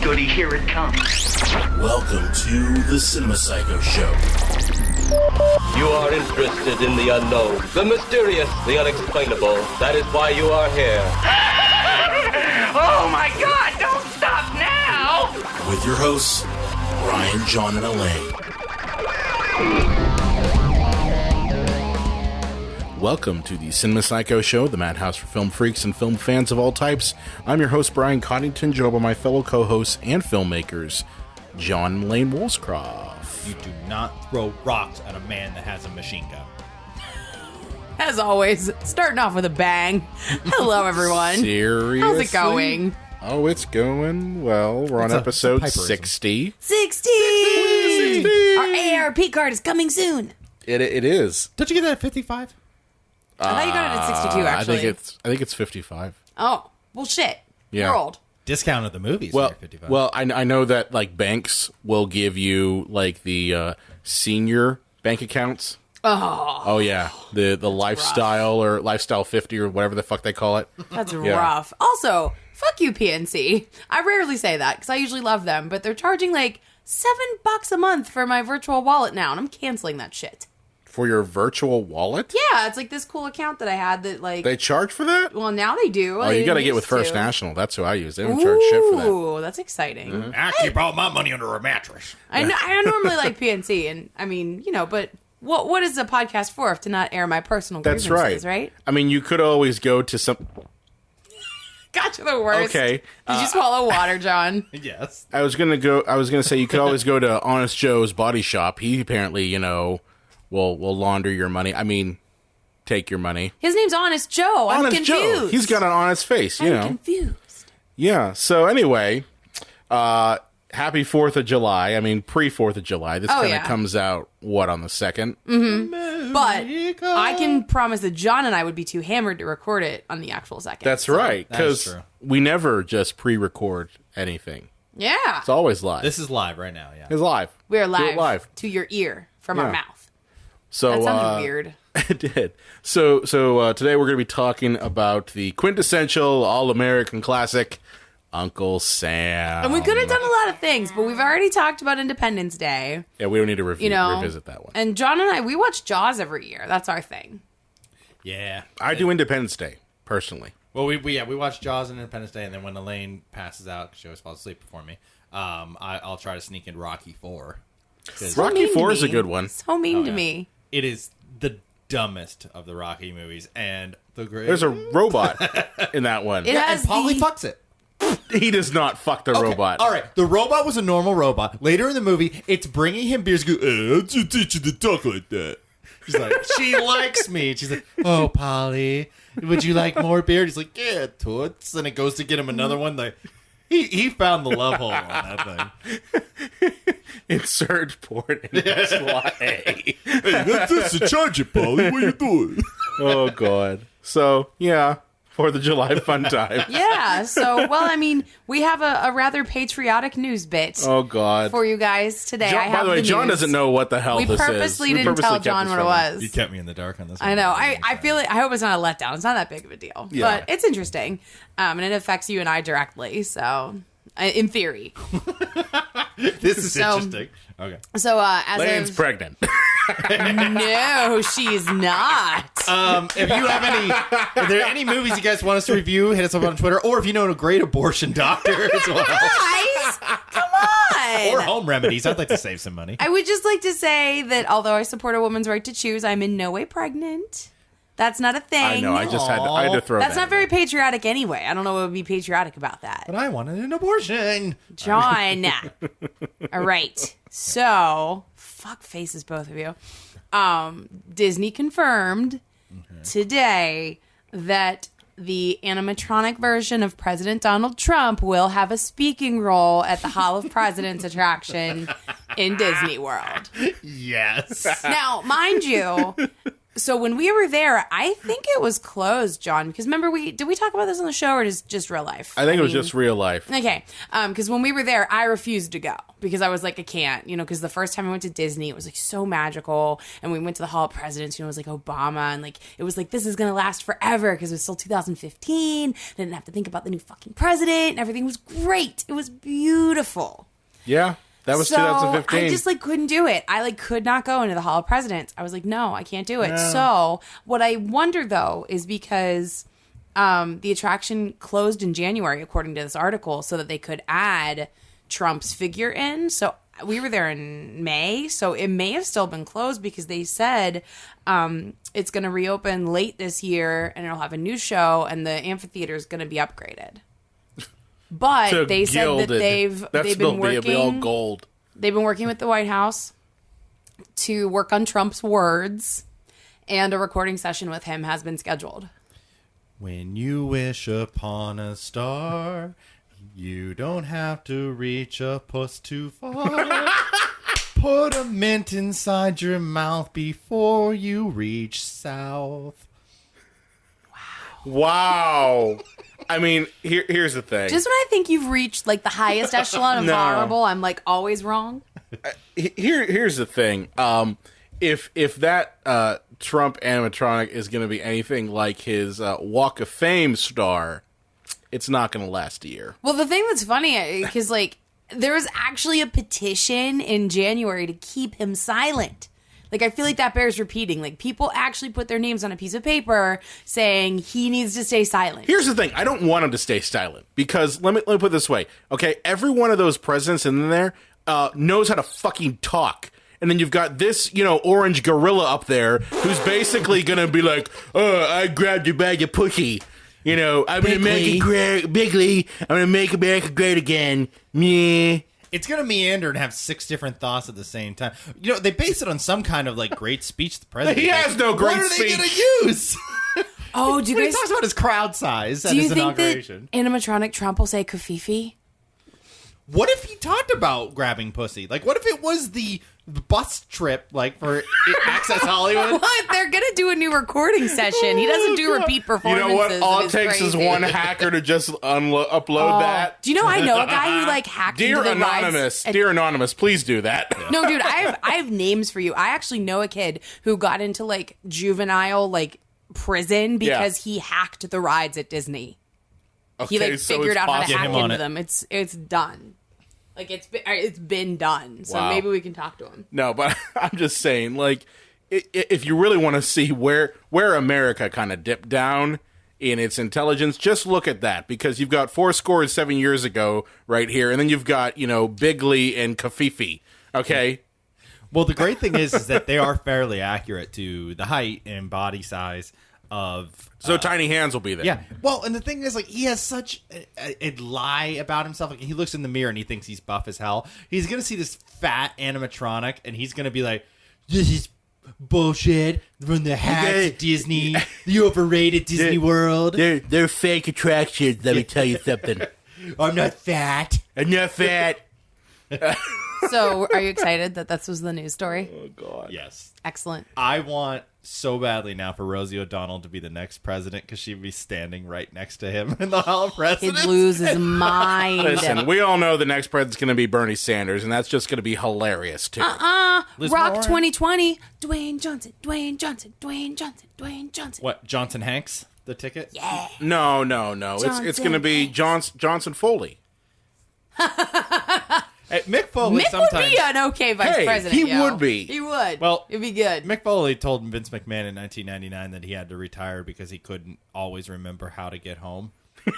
goody, here it comes. Welcome to the Cinema Psycho Show. You are interested in the unknown, the mysterious, the unexplainable. That is why you are here. Oh my God, don't stop now! With your hosts, Brian, John, and Elaine. Welcome to the Cinema Psycho Show, the madhouse for film freaks and film fans of all types. I'm your host, Brian Coddington, joined by my fellow co-hosts and filmmakers, John and Elaine Woolscroft. You do not throw rocks at a man that has a machine gun. As always, starting off with a bang. Hello, everyone. Seriously? How's it going? Oh, it's going well. We're on episode 60. 60! Our AARP card is coming soon. It is. Don't you get that at 55? I thought you got it at 62, actually. I think it's 55. Oh, well, shit. Yeah. We're old. Discounted the movies. Well, at 55. well, I know that like banks will give you like the senior bank accounts. Oh yeah, the lifestyle or lifestyle 50 or whatever the fuck they call it. That's rough. Also, fuck you, PNC. I rarely say that because I usually love them, but they're charging like $7 a month for my virtual wallet now, and I'm canceling that shit. For your virtual wallet? Yeah, it's like this cool account that I had that like... They charge for that? Well, now they do. Oh, you gotta get with First National. That's who I use. They don't charge shit for that. Ooh, that's exciting. Mm-hmm. I keep all my money under a mattress. I normally like PNC, and I mean, you know, but what is a podcast for if to not air my personal That's grievances, right. I mean, you could always go to some... God, you're the worst. Okay. Did you swallow water, John? Yes. I was gonna say you could always go to Honest Joe's Body Shop. He apparently, you know, will launder your money. I mean, take your money. His name's Honest Joe. I'm Honest confused. Joe. He's got an honest face, you know. I'm confused. Yeah. So anyway, happy 4th of July. I mean, pre-4th of July. This kind of comes out, what, on the 2nd? Mm-hmm. But I can promise that John and I would be too hammered to record it on the actual 2nd. That's right, because we never just pre-record anything. Yeah. It's always live. This is live right now, yeah. It's live. We are Do it live to your ear from our mouth. So, that sounded weird. It did. So today we're going to be talking about the quintessential all-American classic, Uncle Sam. And we could have done a lot of things, but we've already talked about Independence Day. Yeah, we don't need to revisit that one. And John and I, we watch Jaws every year. That's our thing. Yeah. I do Independence Day, personally. Well, we watch Jaws and Independence Day, and then when Elaine passes out, because she always falls asleep before me, I'll try to sneak in Rocky 4. Rocky 4 is a good one. So mean to me. It is the dumbest of the Rocky movies, and there's a robot in that one. and Polly fucks it. He does not fuck the robot. All right, the robot was a normal robot. Later in the movie, it's bringing him beers. Go, how'd you teach you to talk like that? She's like, she likes me. She's like, oh, Polly, would you like more beer? He's like, yeah, toots. And it goes to get him another one. Like, he found the love hole on that thing. Insert port in slot A. Hey, that's a charge it, Polly. What are you doing? Oh, God. So, yeah. 4th of July fun time. Yeah. So, well, I mean, we have a rather patriotic news bit. Oh, God. For you guys today. John, I have by the way, John news. doesn't know what the hell this is. We purposely didn't tell John what it was. You kept me in the dark on this one. I know. I feel it. I hope it's not a letdown. It's not that big of a deal. Yeah. But it's interesting. And it affects you and I directly. So, in theory. This is interesting. Okay. So, Lane's pregnant. No, she's not. If you have are there any movies you guys want us to review, hit us up on Twitter, or if you know a great abortion doctor as well. Guys, come on. Or home remedies. I'd like to save some money. I would just like to say that although I support a woman's right to choose, I'm in no way pregnant. That's not a thing. I know. I just had to throw That's that not very patriotic anyway. I don't know what would be patriotic about that. But I wanted an abortion. John. All right. So, fuck faces, both of you. Disney confirmed today that the animatronic version of President Donald Trump will have a speaking role at the Hall of Presidents attraction in Disney World. Yes. Now, mind you, So when we were there, I think it was closed, John, because remember did we talk about this on the show or just real life? I think it was just real life. Okay. Because when we were there, I refused to go because I was like, I can't, because the first time I went to Disney, it was like so magical. And we went to the Hall of Presidents, it was like Obama. And like, it was like, this is going to last forever because it was still 2015. I didn't have to think about the new fucking president and everything was great. It was beautiful. Yeah. That was so 2015. I just couldn't do it. I could not go into the Hall of Presidents. I was like, no, I can't do it. No. So what I wonder though is because the attraction closed in January, according to this article, so that they could add Trump's figure in. So we were there in May, so it may have still been closed because they said it's going to reopen late this year and it'll have a new show and the amphitheater is going to be upgraded. But they said that they've been working. Be all gold. They've been working with the White House to work on Trump's words, and a recording session with him has been scheduled. When you wish upon a star, you don't have to reach a puss too far. Put a mint inside your mouth before you reach south. Wow. I mean, here's the thing. Just when I think you've reached the highest echelon of horrible, I'm always wrong. Here's the thing. If that Trump animatronic is going to be anything like his Walk of Fame star, it's not going to last a year. Well, the thing that's funny because there was actually a petition in January to keep him silent. I feel like that bears repeating. People actually put their names on a piece of paper saying he needs to stay silent. Here's the thing. I don't want him to stay silent because let me put it this way. Okay, every one of those presidents in there knows how to fucking talk. And then you've got this, orange gorilla up there who's basically going to be like, oh, I grabbed your bag of pussy. I'm going to make it great, Bigley. I'm going to make America great again. Meh. It's going to meander and have 6 different thoughts at the same time. They base it on some kind of great speech the president. He has no great speech. What are they going to use? Oh, do you guys... He talks about his crowd size at his inauguration. Do you think that animatronic Trump will say Kafifi? What if he talked about grabbing pussy? What if it was the bus trip, for Access Hollywood? What? They're going to do a new recording session. He doesn't do repeat performances. You know what? All it takes is one hacker to just upload that. Do you know I know a guy who hacked into the rides? Dear Anonymous, please do that. No, dude, I have names for you. I actually know a kid who got into juvenile prison because he hacked the rides at Disney. Okay, he figured out how to hack into them. It's done. It's been done. So maybe we can talk to him. No, but I'm just saying, if you really want to see where America kind of dipped down in its intelligence, just look at that. Because you've got 7 years ago right here, and then you've got, Bigley and Kafifi. Okay? Well, the great thing is that they are fairly accurate to the height and body size of... So tiny hands will be there. Yeah. Well, and the thing is, he has such a lie about himself. He looks in the mirror and he thinks he's buff as hell. He's going to see this fat animatronic and he's going to be like, this is bullshit from the hacks Disney, the overrated Disney World. They're fake attractions, let me tell you something. I'm not fat. I'm not fat. So, are you excited that this was the news story? Oh, God. Yes. Excellent. I want so badly now for Rosie O'Donnell to be the next president because she'd be standing right next to him in the Hall of Presidents. He'd lose his mind. Listen, we all know the next president's going to be Bernie Sanders, and that's just going to be hilarious, too. Rock 2020. Dwayne Johnson, Dwayne Johnson, Dwayne Johnson, Dwayne Johnson. What, Johnson Hanks, the ticket? Yeah. No. It's going to be Johnson Foley. Mick Foley Mick sometimes... would be an okay vice president. He would be. He would. Well, it'd be good. Mick Foley told Vince McMahon in 1999 that he had to retire because he couldn't always remember how to get home.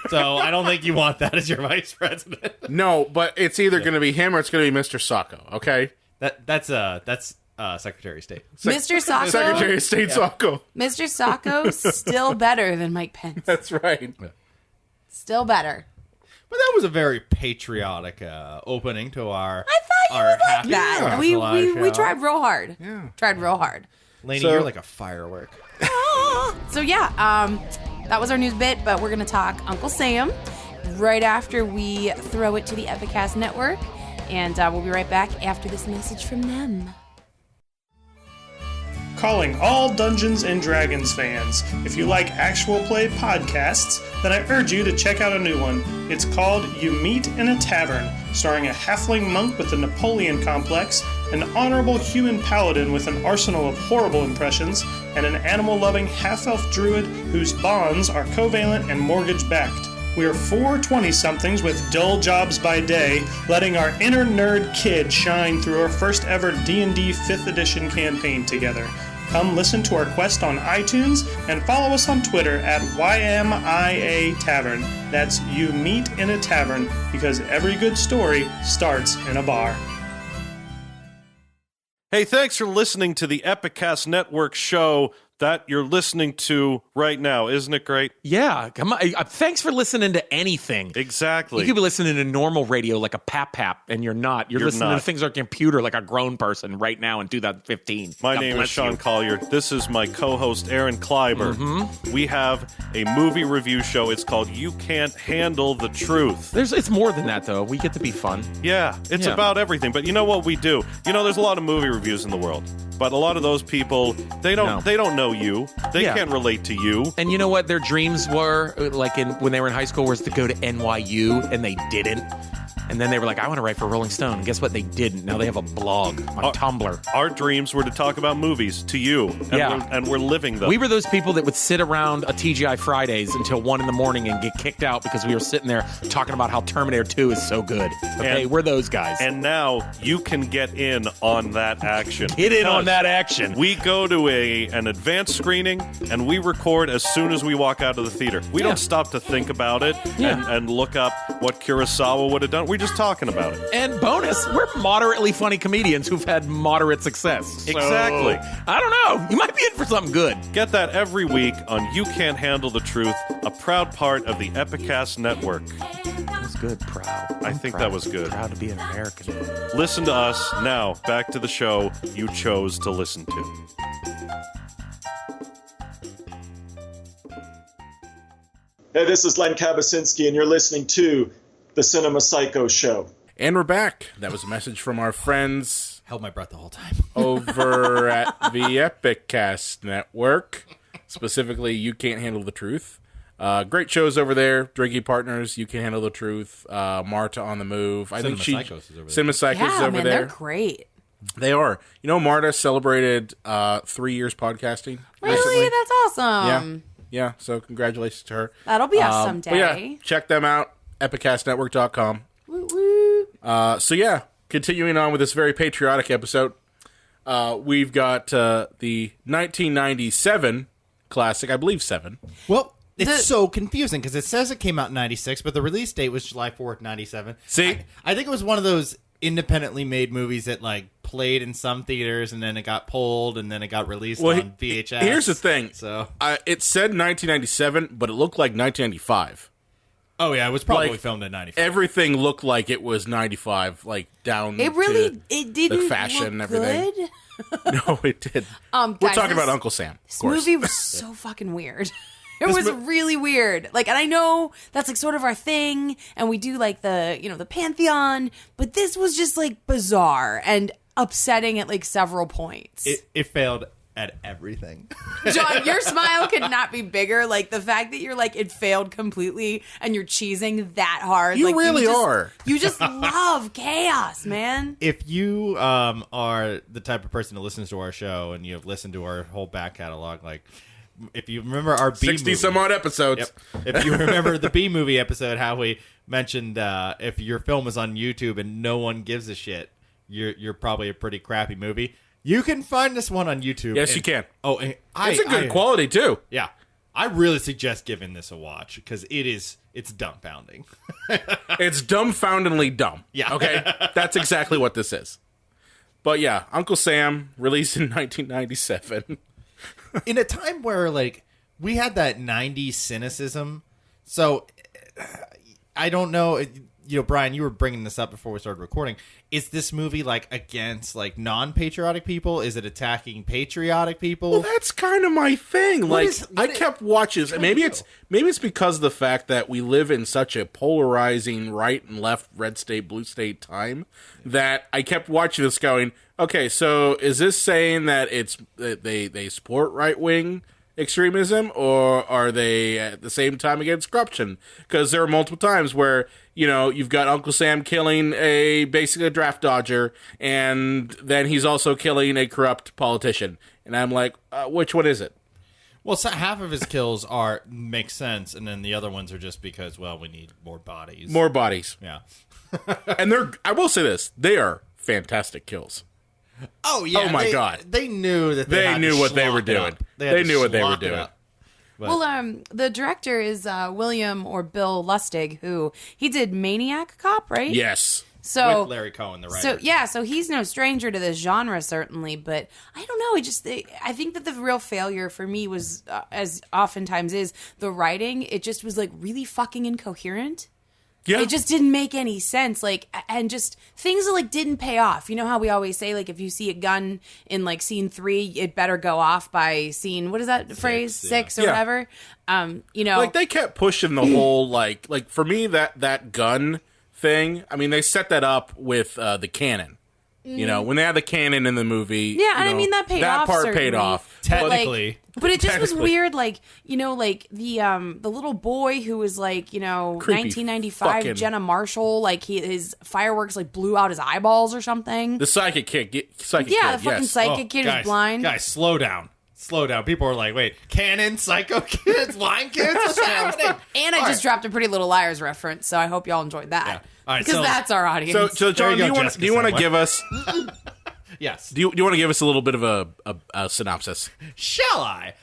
So I don't think you want that as your vice president. No, but it's either going to be him or it's going to be Mr. Sacco. Okay, that's Secretary of State. Mr. Sacco. Secretary of State Sacco. Mr. Sacco still better than Mike Pence. That's right. Still better. But that was a very patriotic opening to our. I thought you would like that. We tried real hard. Yeah. Tried real hard. Lainey, you're like a firework. So yeah, that was our news bit, but we're gonna talk Uncle Sam right after we throw it to the Epicast Network, and we'll be right back after this message from them. calling all Dungeons & Dragons fans. If you like actual play podcasts, then I urge you to check out a new one. It's called You Meet in a Tavern, starring a halfling monk with the Napoleon complex, an honorable human paladin with an arsenal of horrible impressions, and an animal-loving half-elf druid whose bonds are covalent and mortgage-backed. We are four 20-somethings with dull jobs by day, letting our inner nerd kid shine through our first ever D&D 5th edition campaign together. Come listen to our quest on iTunes and follow us on Twitter at YMIA Tavern. That's You Meet in a Tavern, because every good story starts in a bar. Hey, thanks for listening to the Epicast Network show that you're listening to right now. Isn't it great? Yeah, come on. Thanks for listening to anything. Exactly. You could be listening to normal radio like a pap, and you're not. You're listening to things on a computer like a grown person right now in 2015. My name is Sean Collier. This is my co-host, Aaron Kleiber. Mm-hmm. We have a movie review show. It's called You Can't Handle the Truth. It's more than that, though. We get to be fun. Yeah, it's about everything. But you know what we do? You know, there's a lot of movie reviews in the world. But a lot of those people, they don't know you. They can't relate to you. And you know what their dreams were, like when they were in high school, was to go to NYU, and they didn't. And then they were like, I want to write for Rolling Stone. And guess what? They didn't. Now they have a blog on Tumblr. Our dreams were to talk about movies to you. And we're living them. We were those people that would sit around a TGI Fridays until 1 a.m. and get kicked out because we were sitting there talking about how Terminator 2 is so good. Okay, we're those guys. And now you can get in on that action. Get in on that action. We go to an advanced screening, and we record as soon as we walk out of the theater. We don't stop to think about it and look up what Kurosawa would have done. We're just talking about it. And bonus, we're moderately funny comedians who've had moderate success. So, exactly. I don't know. You might be in for something good. Get that every week on You Can't Handle the Truth, a proud part of the Epicast Network. That was good. Proud. I think that was good. Proud to be an American. Listen to us now. Back to the show you chose to listen to. Hey, this is Len Kabasinski, and you're listening to The Cinema Psycho Show. And we're back. That was a message from our friends. Held my breath the whole time. over at the Epicast Network. Specifically, You Can't Handle the Truth. Great shows over there. Drinky Partners, You Can't Handle the Truth. Marta on the Move. Cinema Psychos is over there. Cinema Psychos is over there. They're great. They are. You know, Marta celebrated 3 years podcasting. Really? Recently. That's awesome. Yeah, so congratulations to her. That'll be us someday. Yeah, check them out. epicastnetwork.com. Woo woo. So yeah, continuing on with this very patriotic episode, we've got the 1997 classic, I believe 7. Well, it's so confusing because it says it came out in 96, but the release date was July 4th, 97. See? I think it was one of those independently made movies that like played in some theaters and then it got pulled and then it got released on VHS. Here's the thing. So it said 1997, but it looked like 1995. Oh yeah, it was probably filmed in 95. Everything looked like it was 95, like down It really to it didn't the fashion and everything. Good. No, it did. Guys, We're talking about Uncle Sam. This movie was so fucking weird. It was really weird. Like, and I know that's like sort of our thing, and we do like the Pantheon, but this was just like bizarre and upsetting at like several points. It failed at everything. John, your smile could not be bigger. Like the fact that you're like it failed completely and you're cheesing that hard. You like, really are. You just love chaos, man. If you are the type of person who listens to our show and you have listened to our whole back catalog, like if you remember our B 60 movie, some odd episodes. Yep. If you remember the B movie episode, how we mentioned if your film is on YouTube and no one gives a shit, you're probably a pretty crappy movie. You can find this one on YouTube. Yes, you can. Oh, it's a good quality too. Yeah, I really suggest giving this a watch because it's dumbfounding. It's dumbfoundingly dumb. Yeah. Okay, that's exactly what this is. But yeah, Uncle Sam, released in 1997. In a time where like we had that 90s cynicism, so I don't know. You know, Brian, you were bringing this up before we started recording. Is this movie like against like non-patriotic people? Is it attacking patriotic people? Well, that's kind of my thing. I kept watching. Maybe it's because of the fact that we live in such a polarizing right and left, red state, blue state time that I kept watching this going, Okay, so is this saying that they support right-wing extremism, or are they at the same time against corruption? Because there are multiple times where, you've got Uncle Sam killing basically a draft dodger, and then he's also killing a corrupt politician. And I'm like, which one is it? Well, so half of his kills make sense, and then the other ones are just because, well, we need more bodies. More bodies. Yeah. And I will say this, they are fantastic kills. Oh, yeah. Oh, my God. They knew that They had knew to what they schlock were it doing. up. They knew what they were schlock it doing. up. But- Well, the director is William or Bill Lustig, who he did Maniac Cop, right? Yes. So with Larry Cohen, the writer. So he's no stranger to this genre, certainly. But I don't know. I think that the real failure for me was, as oftentimes is, the writing. It just was like really fucking incoherent. Yeah. It just didn't make any sense, and just things that didn't pay off. You know how we always say, if you see a gun in scene 3, it better go off by scene, what is that phrase, 6 or Yeah. whatever. They kept pushing the whole for me that gun thing. I mean, they set that up with the cannon. When they had the cannon in the movie. Yeah, and I mean that paid off. That part certainly. paid off. Technically. But it just was Technically. weird, the little boy who was 1995 fucking- Jenna Marshall, his fireworks blew out his eyeballs or something. The psychic kid. Yeah, the fucking yes. psychic kid guys, who's blind. Guys, slow down. Slow down. People are like, wait, canon, psycho kids, blind kids? What's happening? And I just dropped a Pretty Little Liars reference, so I hope y'all enjoyed that. Yeah. All right, because so- that's our audience. So John, There you do go, you Jessica want to Sandler. give us? Yes. Do you want to give us a little bit of a synopsis? Shall I?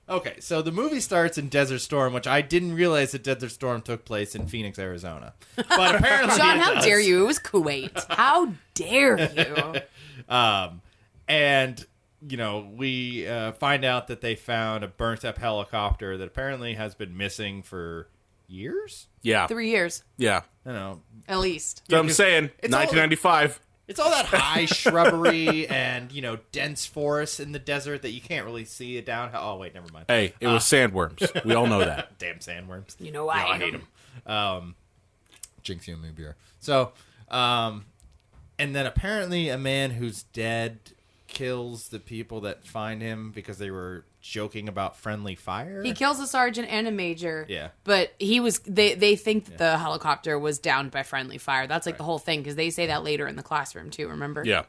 Okay, so the movie starts in Desert Storm, which I didn't realize that Desert Storm took place in Phoenix, Arizona. But apparently John, it how does. dare you? It was Kuwait. How dare you? And, we find out that they found a burnt-up helicopter that apparently has been missing for years? Yeah. 3 years, Yeah. I don't know. at least. So I'm saying it's all- 1995. It's all that high shrubbery and, dense forest in the desert that you can't really see it down. Oh, wait, never mind. Hey, it was sandworms. We all know that. Damn sandworms. You know I hate hate them. Jinx you and me beer. So, and then apparently a man who's dead kills the people that find him because they were joking about friendly fire. He kills a sergeant and a major. Yeah. But they think that the helicopter was downed by friendly fire. That's the whole thing, because they say that later in the classroom too, remember? Yeah.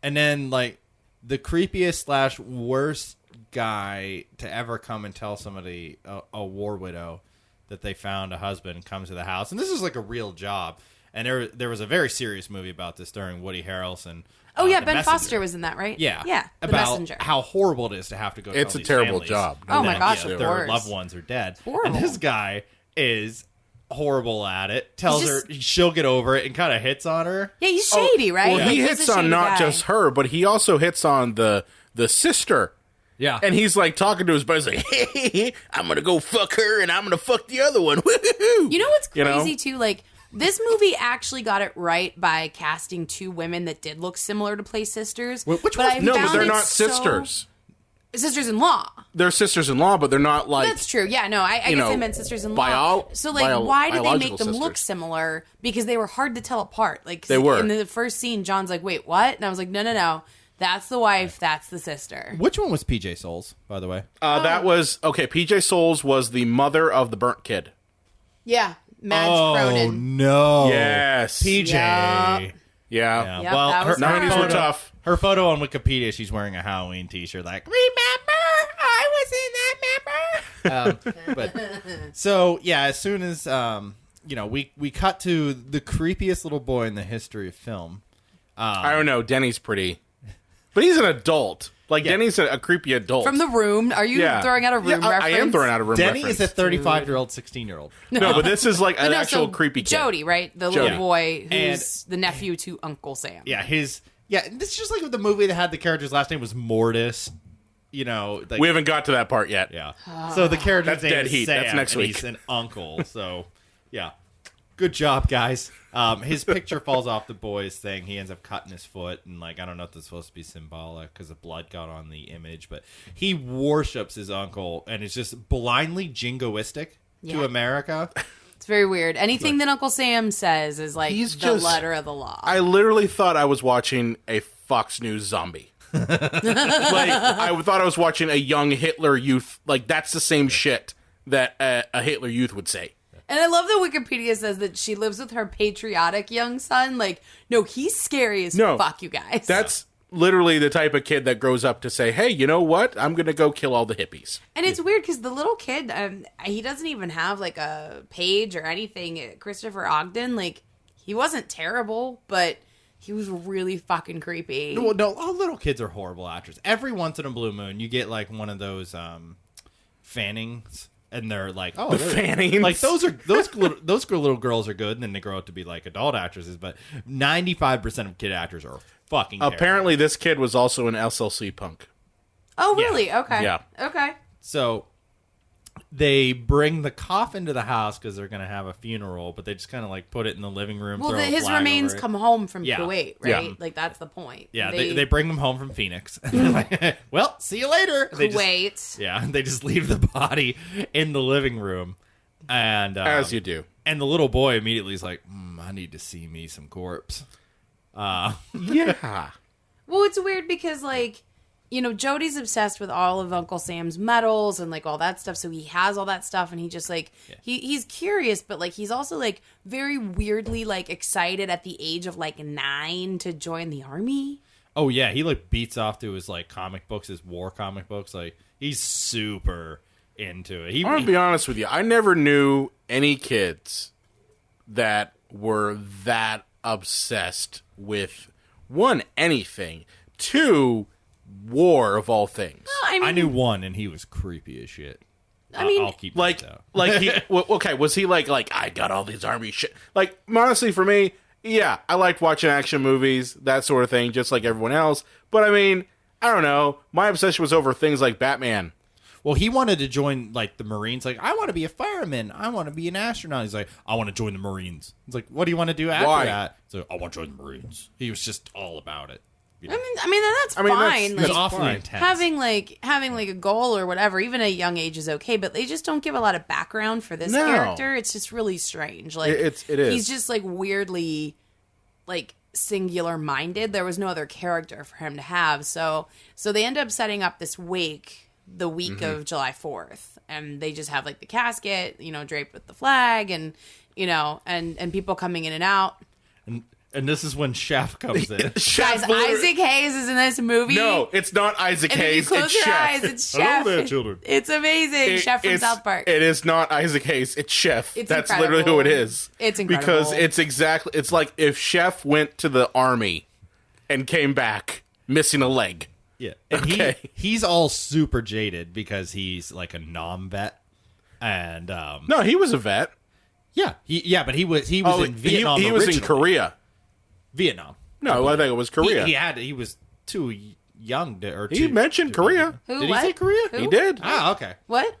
And then, the creepiest / worst guy to ever come and tell somebody, a war widow, that they found a husband come to the house. And this is a real job. And there was a very serious movie about this starring Woody Harrelson. Oh, yeah, The Ben Messenger. Foster was in that, right? Yeah. Yeah, The About Messenger. how horrible it is to have to go It's tell a these terrible families job. Oh, my that, gosh, yeah, of their course. loved ones are dead. Horrible. And this guy is horrible at it. Tells He's her just- she'll get over it and kind of hits on her. Yeah, he's shady, right? Well, he He's a hits on shady not guy. just her, but he also hits on the sister. Yeah. And he's talking to his buddy, he's like, hey, I'm gonna go fuck her, and I'm gonna fuck the other one. Woo-hoo-hoo. You know what's You know? crazy too? This movie actually got it right by casting 2 women that did look similar to play sisters. Which but ones? I No, but found they're it not so- sisters. Sisters-in-law. They're sisters-in-law, but they're not That's true. Yeah, no, I guess know, I meant sisters-in-law. So, bio- why did they make biological them look sisters. similar? Because they were hard to tell apart. 'Cause They were. In the first scene, John's like, wait, what? And I was like, no. That's the wife. That's the sister. Which one was PJ Souls, by the way? That was PJ Souls was the mother of the burnt kid. Yeah. Madge Cronin. no. Yes. PJ. Yeah. Yeah. Yeah. Yep, well, that was her, her. 90s were tough. Her photo on Wikipedia, she's wearing a Halloween t-shirt remember? I was in that member. But so, yeah, as soon as, we cut to the creepiest little boy in the history of film. I don't know. Denny's pretty, but he's an adult. Denny's a creepy adult. From The Room. Are you throwing out a Room reference? I am throwing out a room Denny reference. is a 35-year-old, 16-year-old. No, but this is an But no, actual so creepy kid. Jody, right? The Jody. little boy And- who's the nephew to Uncle Sam. Yeah, this is just like the movie that had the character's last name was Mortis. We haven't got to that part yet. Yeah. So the character's That's name dead is heat. Sam, That's next and week. he's an uncle. So, yeah. Good job, guys. His picture falls off the boy's thing. He ends up cutting his foot, and I don't know if that's supposed to be symbolic because the blood got on the image, but he worships his uncle and is just blindly jingoistic to Yeah. America. It's very weird. Anything that Uncle Sam says is He's the just- letter of the law. I literally thought I was watching a Fox News zombie. Like, I thought I was watching a young Hitler Youth. Like, that's the same shit that a Hitler Youth would say. And I love that Wikipedia says that she lives with her patriotic young son. Like, no, he's scary as fuck, you guys. That's literally the type of kid that grows up to say, hey, you know what? I'm going to go kill all the hippies. And it's weird because the little kid, he doesn't even have like a page or anything. Christopher Ogden, like, he wasn't terrible, but he was really fucking creepy. Well, no, all little kids are horrible actors. Every once in a blue moon, you get like one of those Fannings. And they're like, oh, the Fannings. Like those little girls are good, and then they grow up to be like adult actresses. But 95% of kid actors are fucking terrible. Apparently, this kid was also an SLC punk. Oh, really? Yeah. Okay. Yeah. Okay. So they bring the coffin to the house because they're going to have a funeral, but they just kind of like put it in the living room. Well, throw a his flag remains over it. come home from Yeah. Kuwait, right? Yeah. Like, that's the point. Yeah, they bring them home from Phoenix. And they're like, well, see you later. Kuwait. They just leave the body in the living room. And As you do. And the little boy immediately is like, I need to see me some corpse. Yeah. Well, it's weird because, like, you know, Jody's obsessed with all of Uncle Sam's medals and, like, all that stuff. So he has all that stuff, and he just, like, he's curious, but, like, he's also, like, very weirdly, like, excited at the age of, like, 9 to join the army. Oh, yeah. He, like, beats off to his, like, comic books, his war comic books. Like, he's super into it. I'm going to be honest with you. I never knew any kids that were that obsessed with, one, anything, two, war of all things. Well, I knew one, and he was creepy as shit. I mean, I'll keep Like he, okay, was he like I got all these army shit? Like, honestly, for me, yeah, I liked watching action movies, that sort of thing, just like everyone else. But I mean, I don't know. My obsession was over things like Batman. Well, he wanted to join, like, the Marines. Like, I want to be a fireman. I want to be an astronaut. He's like, I want to join the Marines. It's like, what do you want to do after that? So, I want to join the Marines. He was just all about it. You know? I mean, that's fine. That's like, awfully intense. having like a goal or whatever, even at a young age is okay. But they just don't give a lot of background for this character. It's just really strange. Like it is. He's just like weirdly, like singular minded. There was no other character for him to have. So they end up setting up this wake the week of July 4th, and they just have like the casket, you know, draped with the flag, and you know, and people coming in and out. And this is when Chef comes in. Guys, Isaac Hayes is in this movie. No, it's not Isaac And Hayes. if you close It's your Chef. eyes, it's Chef. Hello there, children. It's amazing. Chef from South Park. It is not Isaac Hayes. It's Chef. It's That's incredible. literally who it is. It's incredible. Because it's like if Chef went to the army and came back missing a leg. Yeah. And he's all super jaded because he's like a non-vet. And No, he was a vet. but he was in Vietnam. He was in originally. Korea. Vietnam. No, I think it was Korea. He was too young to, He mentioned Korea. Who? Did what? he say Korea? Who? He did. Ah, okay. What?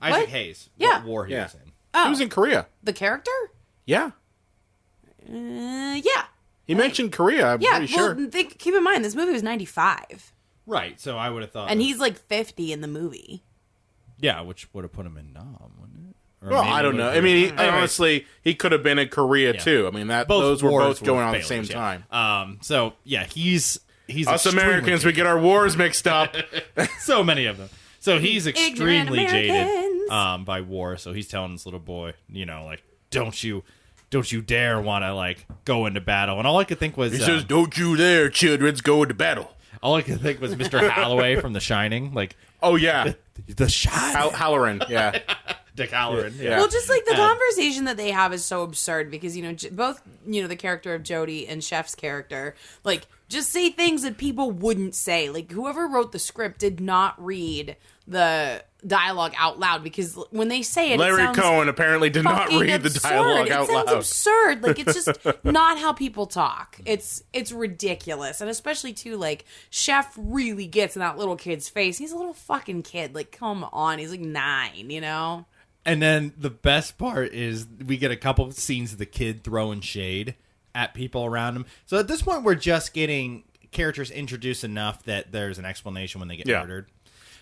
Isaac What? Hayes. Yeah. What war he Yeah. was in. He was in Korea. The character? Yeah. Yeah. He mentioned Korea, I'm Yeah. pretty Well, sure. keep in mind, this movie was 95. Right, so I would have thought. And he's like 50 in the movie. Yeah, which would have put him in Nam, wouldn't it? Or Well, maybe I don't it know. would've I mean, been- Anyway, honestly, he could have been in Korea too. I mean, those were wars both going on at the failures, same yeah. time. So yeah, he's Us extremely Americans, we get our wars mixed up. so many of them. So he's extremely Ignorant jaded Americans. by war. So he's telling this little boy, you know, like, don't you dare want to like go into battle. And all I could think was, He says, "Don't you dare, children's go into battle." all I could think was Mr. Holloway from The Shining, like Oh yeah, the Shining, Halloran. Yeah, Dick Halloran. Yeah. Well, just like the conversation that they have is so absurd because, you know, both, you know, the character of Jody and Chef's character, like, just say things that people wouldn't say. Like, whoever wrote the script did not read the dialogue out loud because when they say it, Larry it sounds Cohen apparently did not fucking read the absurd. dialogue out It sounds loud. absurd. Like, it's just not how people talk. It's ridiculous. And especially, too, like, Chef really gets in that little kid's face. He's a little fucking kid. Like, come on. He's like 9, you know? And then the best part is we get a couple of scenes of the kid throwing shade at people around him. So at this point, we're just getting characters introduced enough that there's an explanation when they get murdered.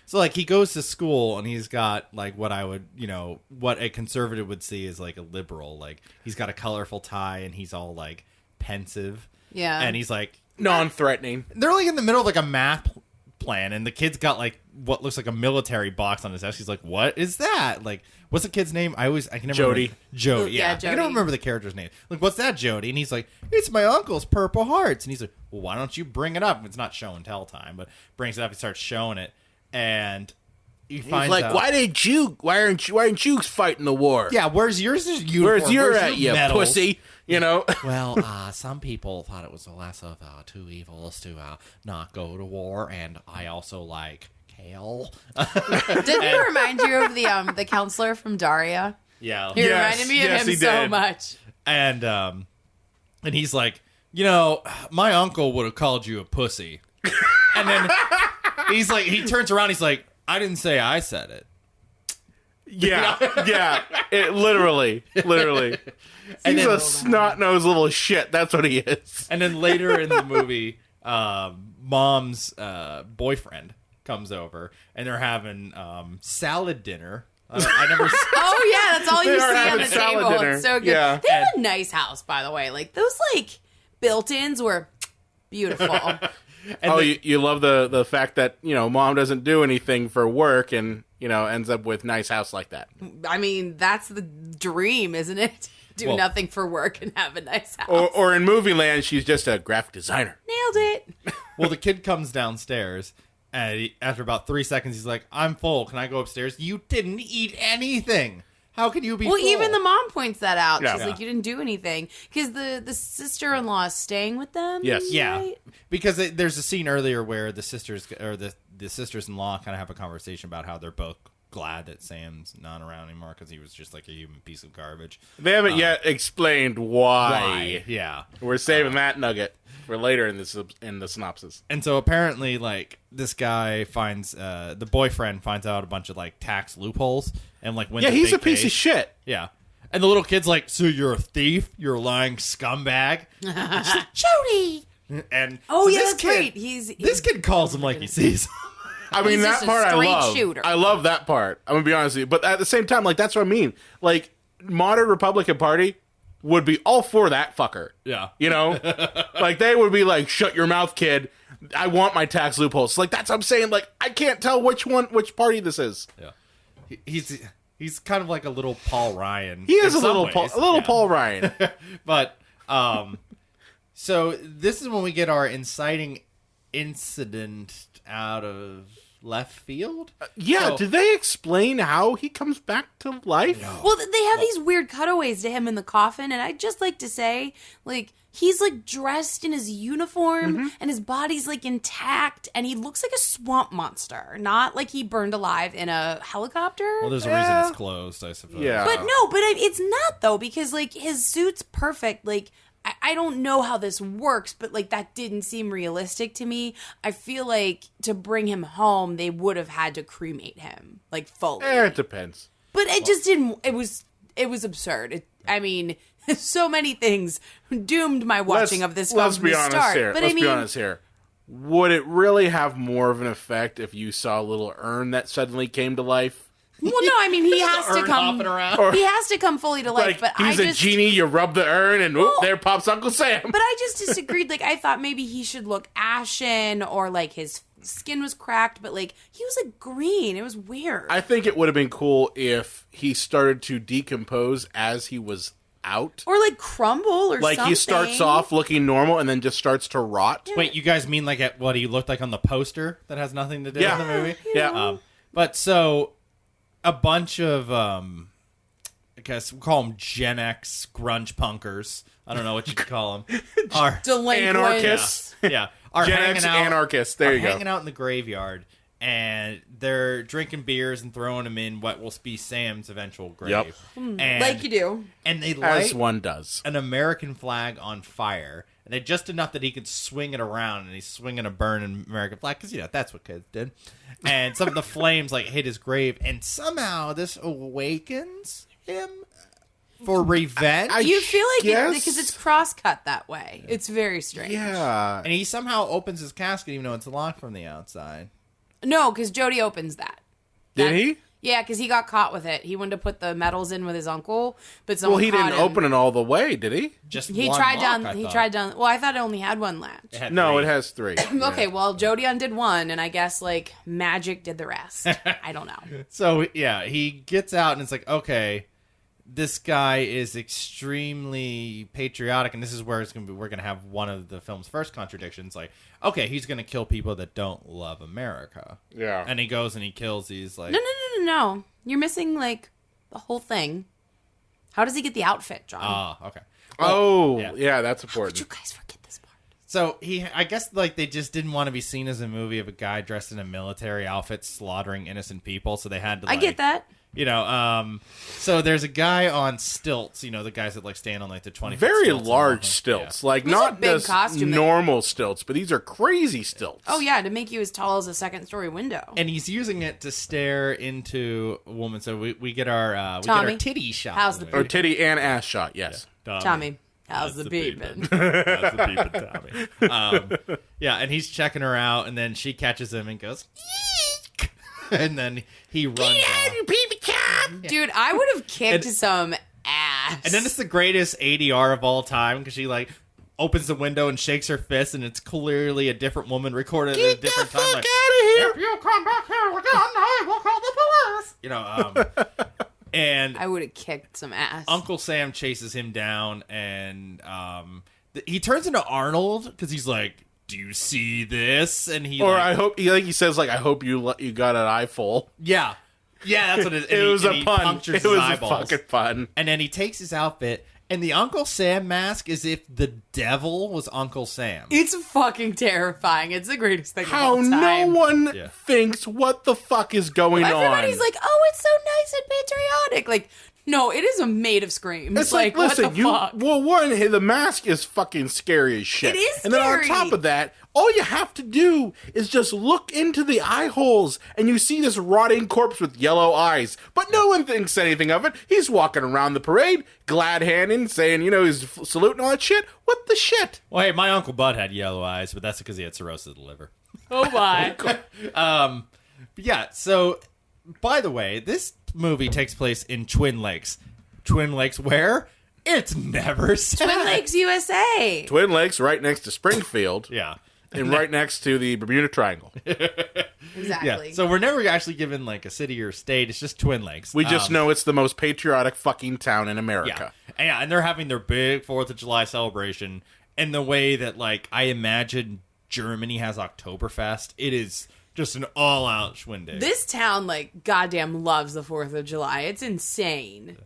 So, like, he goes to school, and he's got, like, what I would, you know, what a conservative would see as, like, a liberal. Like, he's got a colorful tie, and he's all, like, pensive. Yeah. And he's like, non-threatening. They're like in the middle of like a math plan, and the kid's got like what looks like a military box on his desk. He's like, "What is that?" Like, what's the kid's name? I can never Jody. remember. Jody. Yeah, Yeah, Jody. I don't remember the character's name. Like, what's that, Jody? And he's like, "It's my uncle's Purple Hearts." And he's like, "Well, why don't you bring it up?" It's not show and tell time, but brings it up. He starts showing it, and he finds Like, out, why aren't you fighting the war? Yeah, where's yours? Uniform? Where's your Where's at, you medals? pussy? You know? Well, some people thought it was the less of two evils to not go to war, and I also like kale. Didn't he remind you of the counselor from Daria? Yeah, He reminded me of him he so did. much. and he's like, my uncle would have called you a pussy, and then he's like, he turns around, he's like, I didn't say I said it. Yeah. It literally. And He's then- a snot-nosed little shit. That's what he is. And then later in the movie, mom's boyfriend comes over, and they're having salad dinner. I never. Oh yeah, that's all you They are see on having the salad table. dinner. It's so good. Yeah. They have a nice house, by the way. Like those built-ins were beautiful. You love the fact that, mom doesn't do anything for work and, ends up with nice house like that. I mean, that's the dream, isn't it? Do Well- nothing for work and have a nice house. Or in movie land, she's just a graphic designer. Nailed it. Well, the kid comes downstairs, and after about 3 seconds, he's like, "I'm full. Can I go upstairs?" You didn't eat anything. How can you be? Well, full? even the mom points that out. Yeah. She's like, "You didn't do anything," because the sister-in-law is staying with them. Yes. Yeah, right? because there's a scene earlier where the sisters or the sisters-in-law kind of have a conversation about how they're both glad that Sam's not around anymore because he was just like a human piece of garbage. They haven't yet explained why. Yeah. We're saving that nugget for later in the synopsis. And so apparently, like, this guy finds the boyfriend finds out a bunch of like tax loopholes and like wins Yeah, he's big a piece case. of shit. Yeah. And the little kid's like, "So you're a thief? You're a lying scumbag?" She's like, "Jody!" And Oh so yeah, this that's kid, right. This kid calls him like he sees him. I mean, He's that just a part I straight love. shooter. I love that part. I'm gonna be honest with you, but at the same time, like, that's what I mean. Like, modern Republican Party would be all for that fucker. Yeah. Like, they would be like, "Shut your mouth, kid. I want my tax loopholes." Like, that's what I'm saying. Like, I can't tell which party this is. Yeah. He's kind of like a little Paul Ryan. He is in a some little ways. Yeah. Paul Ryan. But so this is when we get our inciting incident out of left field. Yeah. So- Did they explain how he comes back to life? Well, they have these weird cutaways to him in the coffin, and I'd just like to say, like, he's like dressed in his uniform, and his body's like intact, and he looks like a swamp monster, not like he burned alive in a helicopter. Well, there's a reason it's closed, I suppose. Yeah. But no, but it's not though, because like his suit's perfect. Like I don't know how this works, but like that didn't seem realistic to me. I feel like to bring him home, they would have had to cremate him like fully. It depends. But it just didn't. It was absurd. I mean, so many things doomed my watching of this film Let's from be the honest start. here. But Let's I mean, be honest here. Would it really have more of an effect if you saw a little urn that suddenly came to life? well, no. I mean, he has to urn come. hopping around. He has to come fully to life. Like, but he's I a just, genie, you rub the urn, and whoop, there pops Uncle Sam. But I just disagreed. Like, I thought maybe he should look ashen or like his skin was cracked, but like he was like green. It was weird. I think it would have been cool if he started to decompose as he was out. or like crumble or Like, something. he starts off looking normal and then just starts to rot. Wait, you guys mean like at what he looked like on the poster that has nothing to do Yeah. with the movie? Yeah. But so a bunch of I guess we'll call them Gen X grunge punkers. I don't know what you could call them. Are Delinquents. Anarchists. yeah, are Gen hanging X out, anarchists. There are you go. hanging out in the graveyard, and they're drinking beers and throwing them in what will be Sam's eventual grave. Yep. And, like you do. and they As light one does. an American flag on fire, and they just enough that he could swing it around, and he's swinging a burning American flag because that's what kids did. And some of the flames like hit his grave, and somehow this awakens him for revenge. You feel like guess. because it's cross-cut that way. It's very strange. Yeah. and he somehow opens his casket, even though it's locked from the outside. No, because Jody opens that. Did he? Yeah, because he got caught with it. He wanted to put the medals in with his uncle, but Well, someone he caught didn't him. open it all the way, did he? Just He one tried lock, down. I He thought. tried down. Well, I thought it only had one latch. It had No, three. it has 3. Okay, well, Jody undid one, and I guess like magic did the rest. I don't know. So yeah, he gets out and it's like, okay, this guy is extremely patriotic, and this is where we're gonna have one of the film's first contradictions. Like, okay, he's gonna kill people that don't love America. Yeah. And he goes and he kills these like No. You're missing like the whole thing. How does he get the outfit, John? okay. Oh, yeah. yeah, that's Would important. you guys forget this part? So I guess like they just didn't want to be seen as a movie of a guy dressed in a military outfit slaughtering innocent people, so they had to. I get that. So there's a guy on stilts. The guys that like stand on like the 20 Very stilts and large walk on- stilts. Yeah. Like, These are not big just costuming. normal stilts, but these are crazy stilts. Oh yeah, to make you as tall as a second-story window. And he's using it to stare into a woman. So we get our Tommy, titty shot. how's the Or titty and ass shot, yes. Tommy, how's the beeping? That's the peeping, Tommy. Yeah, and he's checking her out, and then she catches him and goes, "Eek!" And then he runs off. Dude, I would have kicked some ass. And then it's the greatest ADR of all time because she like opens the window and shakes her fist, and it's clearly a different woman recorded at a different time. Like, if you come back here again, I will call the police. And I would have kicked some ass. Uncle Sam chases him down, and he turns into Arnold because he's like, "Do you see this?" And he, Or like, I hope, he says, like, I hope you got an eye full. yeah, that's what it is. And It was and a he pun. punctures It his was a eyeballs. fucking pun. And then he takes his outfit, and the Uncle Sam mask is if the devil was Uncle Sam. It's fucking terrifying. It's the greatest thing How of all no time. one Yeah. thinks what the fuck is going on. Everybody's like, oh, it's so nice and patriotic. Like, no, it is made of screams. It's like, listen, what the fuck? well, one, the mask is fucking scary as shit. It is And then on scary. top of that, all you have to do is just look into the eye holes, and you see this rotting corpse with yellow eyes. But no one thinks anything of it. He's walking around the parade, glad-handing, saying, he's saluting all that shit. What the shit? Well, hey, my Uncle Bud had yellow eyes, but that's because he had cirrhosis of the liver. Oh, my. But yeah, so, by the way, this movie takes place in Twin Lakes. Twin Lakes where? It's never said. Twin Lakes, USA. Twin Lakes right next to Springfield. Yeah. And right next to the Bermuda Triangle. Exactly. Yeah, so we're never actually given like a city or state. It's just Twin Lakes. We just know it's the most patriotic fucking town in America. And they're having their big 4th of July celebration in the way that, like, I imagine Germany has Oktoberfest. It is just an all-out Schwindig. This town, like, goddamn loves the 4th of July. It's insane.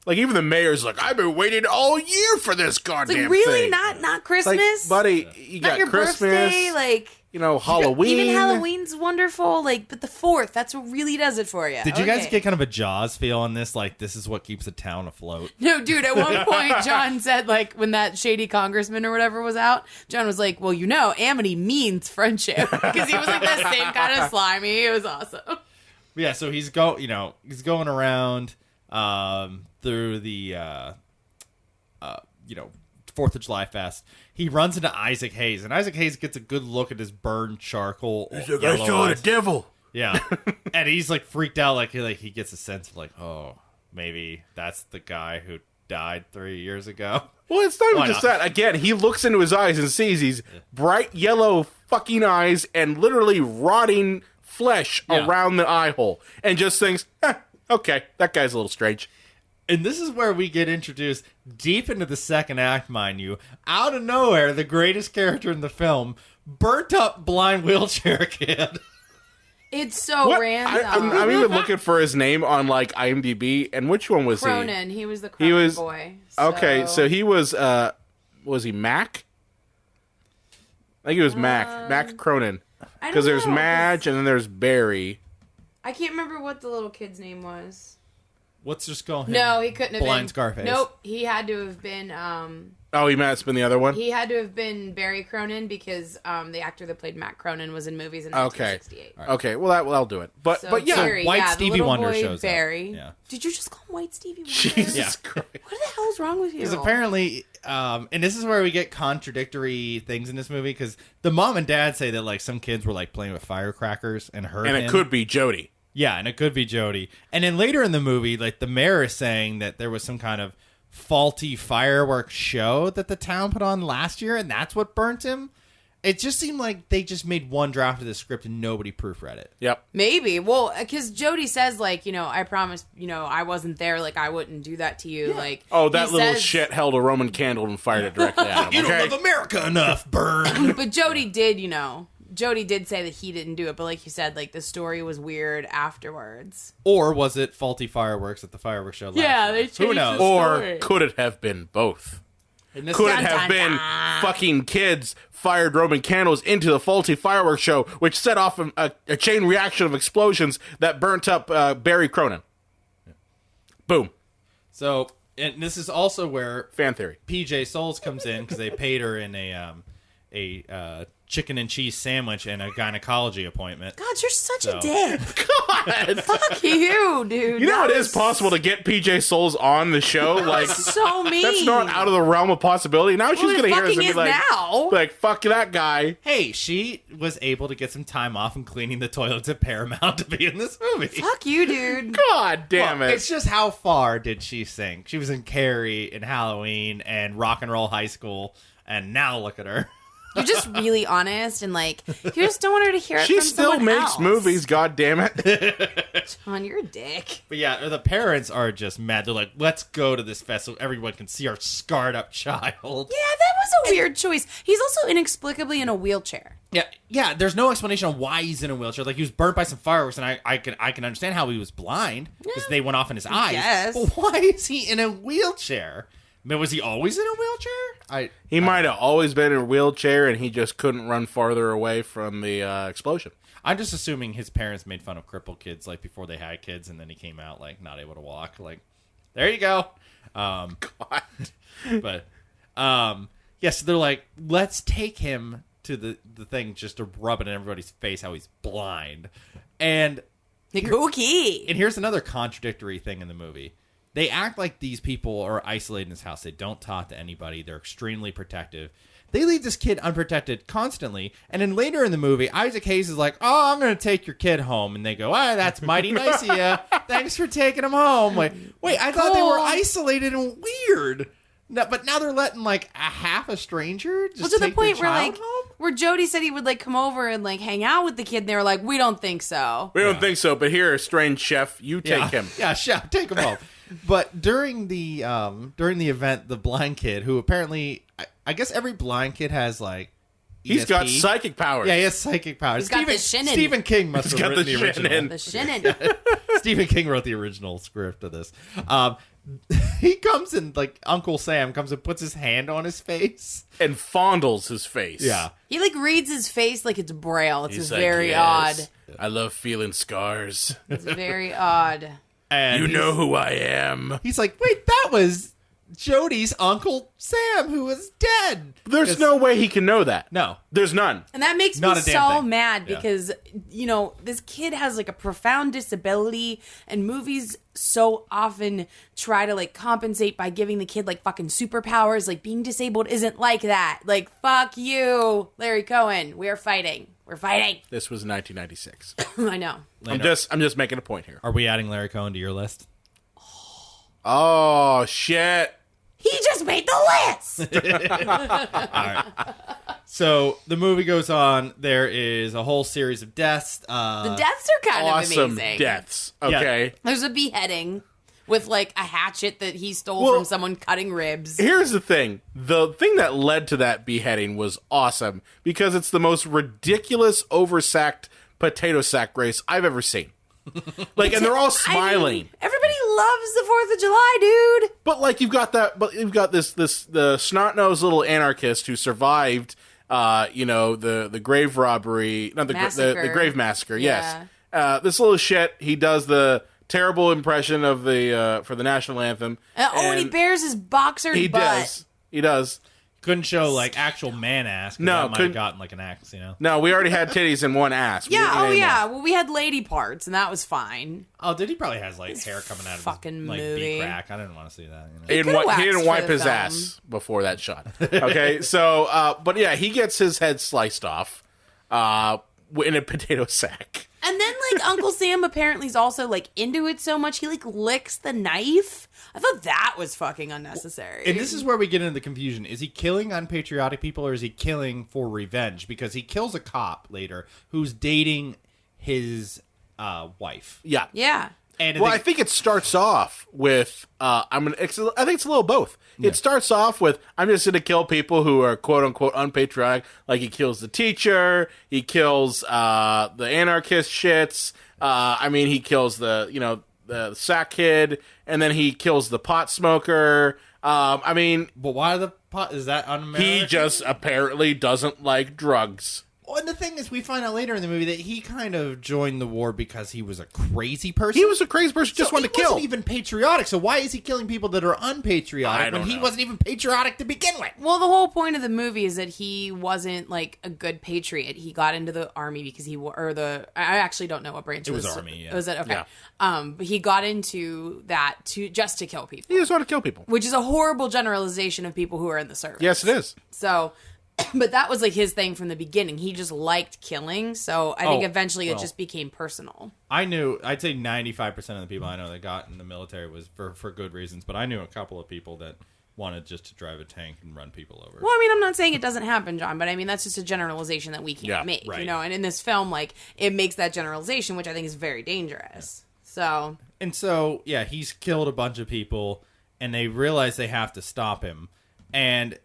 Like, even the mayor's like, I've been waiting all year for this It's goddamn like, really? thing. Not Like, Christmas? buddy, you Not got your Christmas, birthday? Like, Halloween. even Halloween's wonderful. Like, but the 4th, that's what really does it for you. Did you guys Okay. get kind of a Jaws feel on this? Like, this is what keeps the town afloat? No, dude, at one point, John said, like, when that shady congressman or whatever was out, John was like, well, amity means friendship. Because he was, like, the same kind of slimy. It was awesome. Yeah, so he's going around through the 4th of July fest. He runs into Isaac Hayes, and Isaac Hayes gets a good look at his burned charcoal. yellow eyes. devil. Yeah, and he's like freaked out, like he gets a sense of like, oh, maybe that's the guy who died 3 years ago. Well, it's not Why even just not? that. Again, he looks into his eyes and sees these bright yellow fucking eyes and literally rotting flesh Yeah. around the eye hole, and just thinks, okay, that guy's a little strange. And this is where we get introduced deep into the second act, mind you. Out of nowhere, the greatest character in the film, burnt up blind wheelchair kid. It's so What? random. I'm even looking for his name on like IMDb, and which one was Cronin. He was the he? Cronin He was boy. okay. So he was he Mac? I think he was Mac Cronin. I don't Because there's know, 'cause Madge and then there's Barry. I can't remember what the little kid's name was. Let's just go ahead. No, he couldn't have been. Blind Scarface. Nope, he had to have been. Oh, he might have been the other one. He had to have been Barry Cronin because the actor that played Matt Cronin was in movies in Okay. 1968. Okay, well that'll do it. But So but yeah, Barry, White the Stevie little Wonder boy shows up. Barry. Yeah. Did you just call him White Stevie Wonder? Jesus Yeah. Christ. What the hell's wrong with you? Because apparently, and this is where we get contradictory things in this movie, because the mom and dad say that like some kids were like playing with firecrackers and hurt And him. it could be Jody. Yeah, and it could be Jody. And then later in the movie, like the mayor is saying that there was some kind of faulty fireworks show that the town put on last year, and that's what burnt him. It just seemed like they just made one draft of the script and nobody proofread it. Yep. Maybe. Well, because Jody says, like, I promised, I wasn't there. Like, I wouldn't do that to you. Yeah. Like, that little shit held a Roman candle and fired it directly at him. You don't love America enough, burn. But Jody did, Jody did say that he didn't do it. But like you said, like, the story was weird afterwards. Or was it faulty fireworks at the fireworks show last year? They changed Who knows? the Or story. could it have been both? In this Could it Dun, have dun, been dun. fucking kids fired Roman candles into the faulty fireworks show, which set off a chain reaction of explosions that burnt up Barry Cronin? Boom. So, and this is also where Fan theory. PJ Souls comes in because they paid her in a chicken and cheese sandwich and a gynecology appointment. God, you're such So- a dick. God. Fuck you, dude. You know That it is was possible to get PJ Souls on the show? Like, so mean. that's not out of the realm of possibility. Now she's Well, it going to hear us and fucking be is like, now. fuck that guy. Hey, she was able to get some time off and cleaning the toilets at Paramount to be in this movie. Fuck you, dude. God damn Well, it. It's just how far did she sink? She was in Carrie and Halloween and Rock and Roll High School, and now look at her. You're just really honest, and like, you just don't want her to hear it She from still someone makes else. movies, god damn it. John, you're a dick. But yeah, the parents are just mad. They're like, let's go to this festival. Everyone can see our scarred up child. Yeah, that was a weird choice. He's also inexplicably in a wheelchair. Yeah. There's no explanation on why he's in a wheelchair. Like, he was burnt by some fireworks, and I can understand how he was blind because they went off in his eyes. guess. But why is he in a wheelchair? I mean, was he always in a wheelchair? He might have always been in a wheelchair and he just couldn't run farther away from the explosion. I'm just assuming his parents made fun of crippled kids like before they had kids, and then he came out like not able to walk. Like, there you go. God. But yes, they're like, let's take him to the thing just to rub it in everybody's face how he's blind. And Cookie. And here's another contradictory thing in the movie. They act like these people are isolated in this house. They don't talk to anybody. They're extremely protective. They leave this kid unprotected constantly. And then later in the movie, Isaac Hayes is like, oh, I'm going to take your kid home. And they go, that's mighty nice of you. Thanks for taking him home. Like, wait, I thought they were isolated and weird. No, but now they're letting like a half a stranger just To the take point their where child like home? where Jody said he would like come over and like hang out with the kid, and they were like, we don't think so. We don't think so, but here, strange chef, you take him. Yeah, chef, take him home. But during the event, the blind kid, who apparently, I guess every blind kid has like, He's ESP. got psychic powers. Yeah, he has psychic powers. He's got the shinin. Stephen King must have got written the the original. shinin. The shinin. Stephen King wrote the original script of this. He comes and like Uncle Sam comes and puts his hand on his face. And fondles his face. Yeah. He like reads his face like it's braille. It's He's just like, very "Yes, odd. I love feeling scars. It's very odd. And You know who I am. he's like, wait, that was Jody's Uncle Sam who was dead. There's no way he can know that. No. There's none. And that makes Not me a damn so thing. mad Yeah. because, this kid has like a profound disability, and movies so often try to like compensate by giving the kid like fucking superpowers. Like, being disabled isn't like that. Like, fuck you, Larry Cohen. We're fighting. We're fighting. This was 1996. I know. I'm just making a point here. Are we adding Larry Cohen to your list? Oh shit. He just made the list. So the movie goes on. There is a whole series of deaths. The deaths are kind Awesome of amazing. deaths. Okay. There's a beheading with like a hatchet that he stole from someone cutting ribs. Here's the thing. The thing that led to that beheading was awesome because it's the most ridiculous oversacked potato sack race I've ever seen. Like, and they're all smiling. I mean, everybody loves the 4th of July, dude. But like you've got the snot-nosed little anarchist who survived the grave robbery, not the Massacre. the grave massacre, yes. This little shit, he does the terrible impression of the for the national anthem. And he bears his boxer butt. He does. Couldn't show like actual man ass. No, that might couldn't- have gotten like an axe. No, we already had titties and one ass. We Yeah, didn't oh need yeah. more. Well, we had lady parts, and that was fine. Oh, did he probably has like hair coming out of fucking his like movie. beak crack? I didn't want to see that. He didn't, could've he didn't waxed wipe for the his film. ass before that shot. Okay, so but yeah, he gets his head sliced off in a potato sack. And then, like, Uncle Sam apparently is also, like, into it so much, he, like, licks the knife. I thought that was fucking unnecessary. And this is where we get into the confusion. Is he killing unpatriotic people, or is he killing for revenge? Because he kills a cop later who's dating his wife. Yeah. Yeah. And Well, I think it starts off with I think it's a little both. It starts off with I'm just going to kill people who are quote unquote unpatriotic. Like he kills the teacher, he kills the anarchist shits. He kills the sack kid, and then he kills the pot smoker. but why the pot? Is that un-American? He just apparently doesn't like drugs. Well, and the thing is, we find out later in the movie that he kind of joined the war because he was a crazy person. He was a crazy person, just wanted to kill. He wasn't even patriotic, so why is he killing people that are unpatriotic when he wasn't even patriotic to begin with? Well, the whole point of the movie is that he wasn't, like, a good patriot. He got into the army because I actually don't know what branch it was. It was army, yeah. Was it? Okay. Yeah. But he got into that just to kill people. He just wanted to kill people. Which is a horrible generalization of people who are in the service. Yes, it is. So... But that was like his thing from the beginning. He just liked killing, so I think eventually it just became personal. I'd say 95% of the people I know that got in the military was for good reasons, but I knew a couple of people that wanted just to drive a tank and run people over. Well, I'm not saying it doesn't happen, John, but that's just a generalization that we can't make, right. And in this film, like, it makes that generalization, which I think is very dangerous. So he's killed a bunch of people, and they realize they have to stop him, and...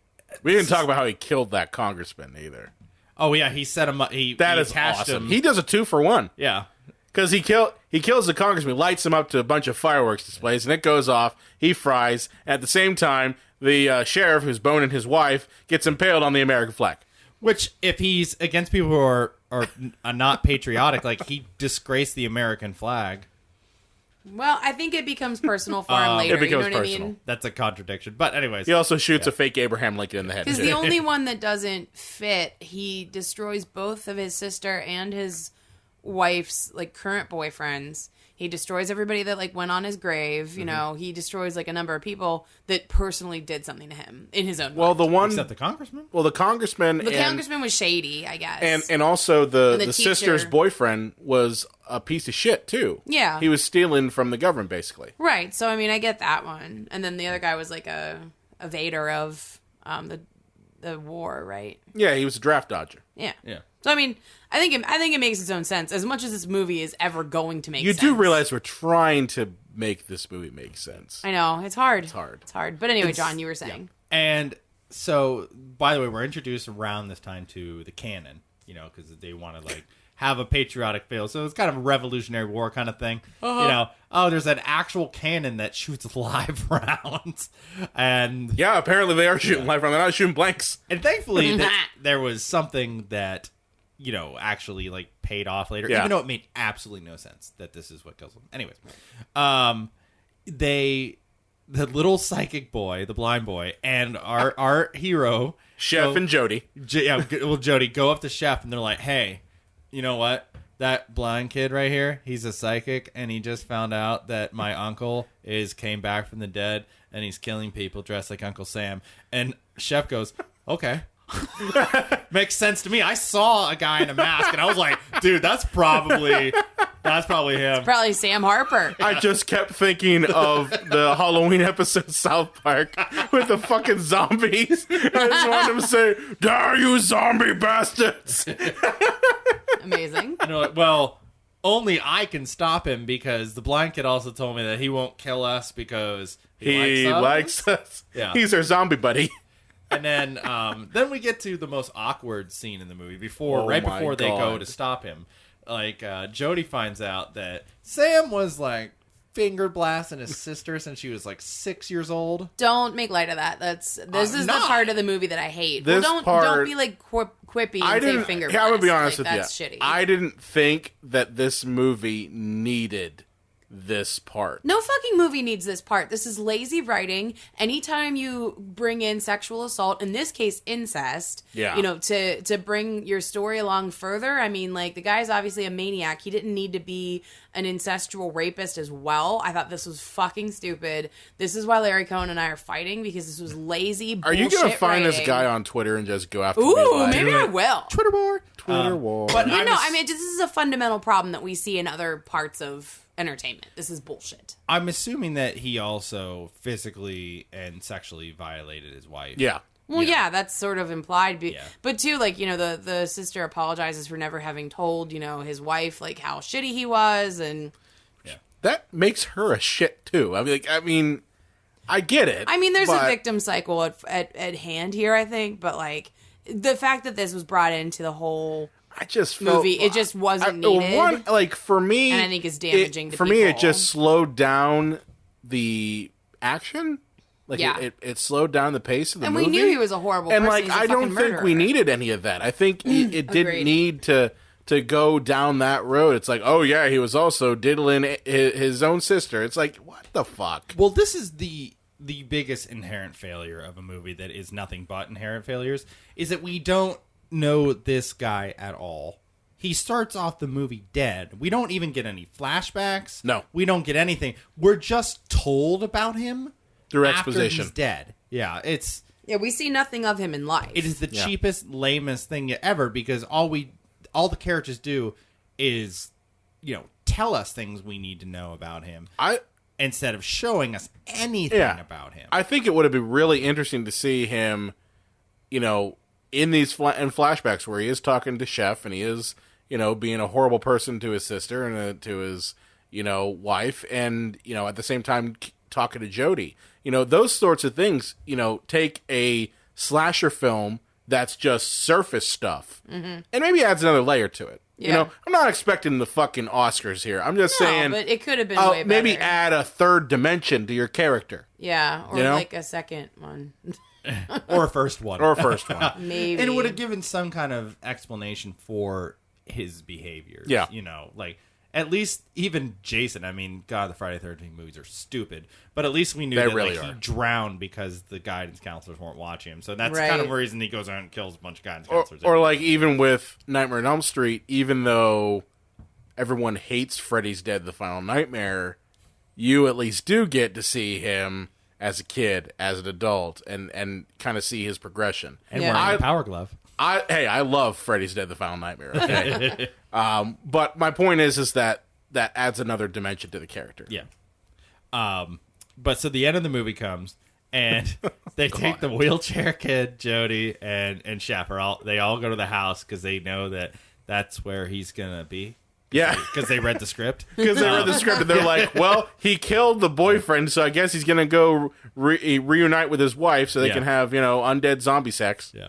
We didn't talk about how he killed that congressman either. Oh yeah, he set him up. That is awesome. Him. He does a 2-for-1. Yeah, because he kills the congressman, lights him up to a bunch of fireworks displays, and it goes off. He fries. At the same time, the sheriff, who's boning his wife, gets impaled on the American flag. Which, if he's against people who are not patriotic, like he disgraced the American flag. Well, I think it becomes personal for him later. It becomes you know what personal. I mean? That's a contradiction. But anyways. He also shoots a fake Abraham Lincoln in the head. Because the only one that doesn't fit, he destroys both of his sister and his wife's, like, current boyfriends. He destroys everybody that, like, went on his grave. You know, he destroys, like, a number of people that personally did something to him in his own way. Except the congressman? Well, the congressman... The congressman was shady, I guess. And also the teacher. sister's boyfriend was a piece of shit, too. Yeah. He was stealing from the government, basically. Right. So, I get that one. And then the other guy was, like, a evader of the war, right? Yeah, he was a draft dodger. Yeah. Yeah. So, I think it makes its own sense. As much as this movie is ever going to make sense. You do realize we're trying to make this movie make sense. I know. It's hard. It's hard. It's hard. But anyway, John, you were saying. Yeah. And so, by the way, we're introduced around this time to the cannon, because they want to, like, have a patriotic feel. So it's kind of a Revolutionary War kind of thing. There's an actual cannon that shoots live rounds. And yeah, apparently they are shooting live rounds. They're not shooting blanks. And thankfully, there was something that, actually, like, paid off later. Yeah. Even though it made absolutely no sense that this is what kills them. Anyways, the little psychic boy, the blind boy, and our hero... Chef and Jody. Jody go up to Chef, and they're like, hey... You know what? That blind kid right here, he's a psychic, and he just found out that my uncle came back from the dead, and he's killing people dressed like Uncle Sam. And Chef goes, okay. Makes sense to me. I saw a guy in a mask, and I was like, dude, that's probably him. It's probably Sam Harper. I just kept thinking of the Halloween episode of South Park with the fucking zombies. I just wanted them to say, "Die, you zombie bastards!" Amazing. Well, only I can stop him because the blind kid also told me that he won't kill us because he likes us. Yeah. He's our zombie buddy. And then we get to the most awkward scene in the movie before they go to stop him. Like, Jody finds out that Sam was, like, finger blasting his sister since she was, like, 6 years old. Don't make light of that. This is the part of the movie that I hate. Don't be, like, quippy and say finger blast. I'm going to be honest with that's you. shitty. I didn't think that this movie needed this part. No fucking movie needs this part. This is lazy writing. Anytime you bring in sexual assault, in this case incest, to bring your story along further, I mean, like, the guy's obviously a maniac. He didn't need to be an incestual rapist as well. I thought this was fucking stupid. This is why Larry Cohen and I are fighting, because this was lazy bullshit. Are you going to find writing. this guy on Twitter and just go after Ooh, maybe I will. Twitter war. But no, I mean, this is a fundamental problem that we see in other parts of entertainment. This is bullshit. I'm assuming that he also physically and sexually violated his wife. Yeah. Well, yeah, that's sort of implied. But too, like, the sister apologizes for never having told, his wife, like, how shitty he was, and that makes her a shit too. I mean, I get it. I mean, there's a victim cycle at hand here, I think, but like the fact that this was brought into the whole movie, it just wasn't needed. For me, and I think it's damaging. For me, it just slowed down the action. Like it slowed down the pace of the movie. And we knew he was a horrible person. And I don't think we needed any of that. I think it didn't need to go down that road. It's like, oh yeah, he was also diddling his own sister. It's like, what the fuck? Well, this is the biggest inherent failure of a movie that is nothing but inherent failures, is that we don't know this guy at all. He starts off the movie dead. We don't even get any flashbacks. No. We don't get anything. We're just told about him through after exposition. He's dead. Yeah, we see nothing of him in life. It is the cheapest, lamest thing ever, because all the characters do is, tell us things we need to know about him. Instead of showing us anything about him. I think it would have been really interesting to see him, in these in flashbacks where he is talking to Chef and he is, being a horrible person to his sister and to his, wife, and, at the same time talking to Jody. Those sorts of things, take a slasher film that's just surface stuff and maybe adds another layer to it. Yeah. I'm not expecting the fucking Oscars here. I'm just saying, but it could have been way better. Maybe add a third dimension to your character. Yeah, or like a second one. Or a first one. Maybe. And it would have given some kind of explanation for his behavior. Yeah. At least even Jason, I mean, God, the Friday the 13th movies are stupid, but at least we knew They that really he are. drowned because the guidance counselors weren't watching him. So that's kind of the reason he goes out and kills a bunch of guidance counselors. Or like even with Nightmare on Elm Street, even though everyone hates Freddy's Dead, the Final Nightmare, you at least do get to see him as a kid, as an adult, and kind of see his progression. And wearing a power glove. I love Freddy's Dead, the Final Nightmare. Okay? But my point is that adds another dimension to the character. Yeah. But so the end of the movie comes, and they take the wheelchair kid, Jody, and Chef. They all go to the house because they know that that's where he's gonna be. Yeah, because they read the script. Because they read the script, and they're like, "Well, he killed the boyfriend, so I guess he's gonna go reunite with his wife, so they can have undead zombie sex." Yeah.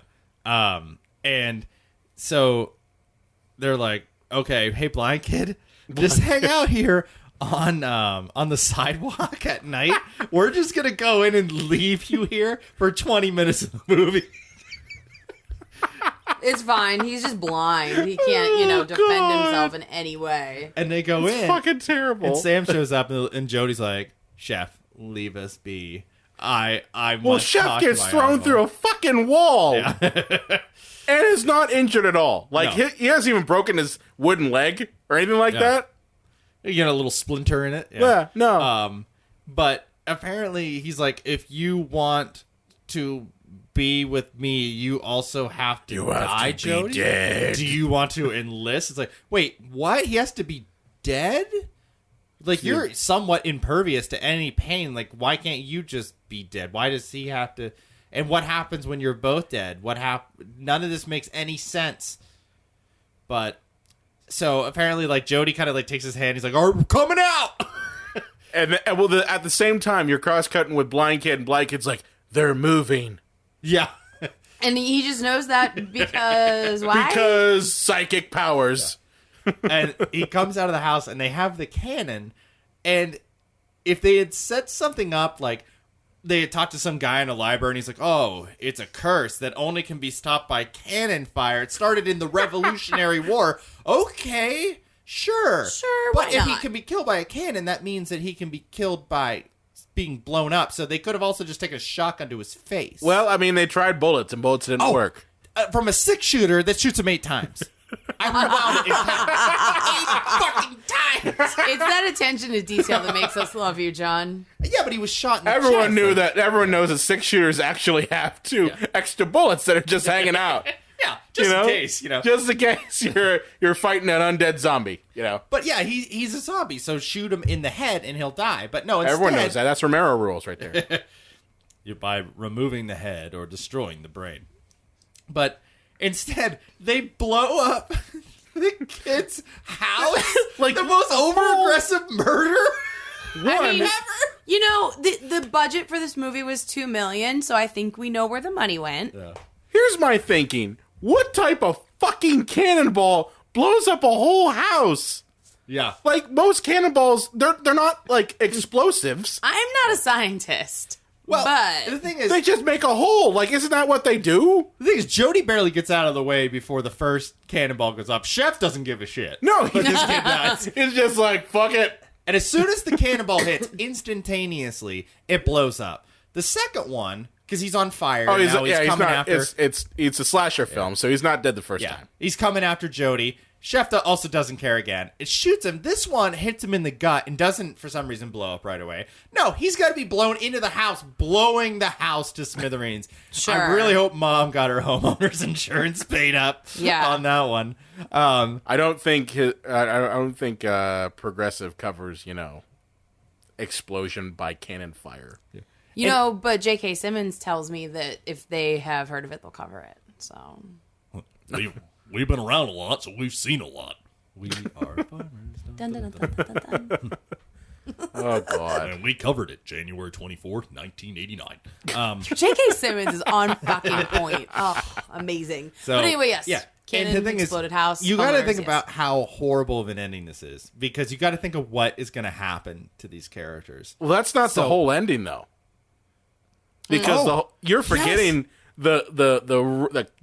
And so they're like, "Okay, hey, blind kid, just hang out here on the sidewalk at night. We're just gonna go in and leave you here for 20 minutes of the movie." It's fine. He's just blind. He can't, defend himself in any way. And they go in. Fucking terrible. And Sam shows up, and Jody's like, "Chef, leave us be. I well, Chef gets thrown through a fucking wall. Yeah. And is not injured at all. Like, No. he hasn't even broken his wooden leg or anything like that. You get a little splinter in it. Yeah, no. But apparently he's like, if you want to be with me, you also have to die, Jody. Dead. Do you want to enlist? It's like, wait, what? He has to be dead? Like, you're somewhat impervious to any pain. Like, why can't you just be dead? Why does he have to? And what happens when you're both dead? None of this makes any sense. But so apparently, like, Jody kind of like takes his hand. He's like, "Oh, we're coming out." At the same time, you're cross-cutting with Blind Kid, and Blind Kid's like, "They're moving." Yeah. And he just knows that because why? Because psychic powers. Yeah. And he comes out of the house, and they have the cannon. And if they had set something up, like they had talked to some guy in a library, and he's like, "Oh, it's a curse that only can be stopped by cannon fire. It started in the Revolutionary War." Okay, Sure. Sure, But why if he not? can be killed by a cannon, that means that he can be killed by being blown up. So they could have also just taken a shotgun to his face. Well, I mean, they tried bullets, and bullets didn't work. From a 6-shooter that shoots him 8 times. I rewound it 8 fucking times. It's that attention to detail that makes us love you, John. Yeah, but he was shot in the Everyone chest, knew like- that. Everyone knows that 6-shooters actually have 2 extra bullets that are just hanging out. Yeah, just in case, Just in case you're fighting an undead zombie, But yeah, he's a zombie, so shoot him in the head and he'll die. But no, instead, Everyone knows that. That's Romero rules right there. by removing the head or destroying the brain. But instead, they blow up the kid's house, like the most over-aggressive murder. I mean, the budget for this movie was $2 million, so I think we know where the money went. Yeah. Here's my thinking. What type of fucking cannonball blows up a whole house? Yeah. Like, most cannonballs, they're not, like, explosives. I'm not a scientist. Well, but the thing is, They just make a hole. Like, isn't that what they do? the thing is, Jody barely gets out of the way before the first cannonball goes up. Chef doesn't give a shit. No, But this kid does. It's just like, fuck it. And as soon as the cannonball hits, instantaneously, it blows up. The second one, because he's on fire, Oh, he's now he's coming not. after... It's a slasher film, so he's not dead the first time. He's coming after Jody. Chef also doesn't care again. It shoots him. This one hits him in the gut and doesn't, for some reason, blow up right away. No, he's got to be blown into the house, blowing the house to smithereens. Sure. I really hope Mom got her homeowner's insurance paid up on that one. I don't think Progressive covers, explosion by cannon fire. Yeah. But J.K. Simmons tells me that if they have heard of it, they'll cover it. So We've been around a lot, so we've seen a lot. We are farmers. dun, dun, dun, dun, dun, dun. Oh, God. And we covered it January 24th, 1989. J.K. Simmons is on fucking point. Oh, amazing. But anyway, yes. Yeah. Cannon, and the thing exploded is, house. you got to homeowners, think yes. about how horrible of an ending this is, because you got to think of what is going to happen to these characters. Well, that's not the whole ending, though. Because you're forgetting the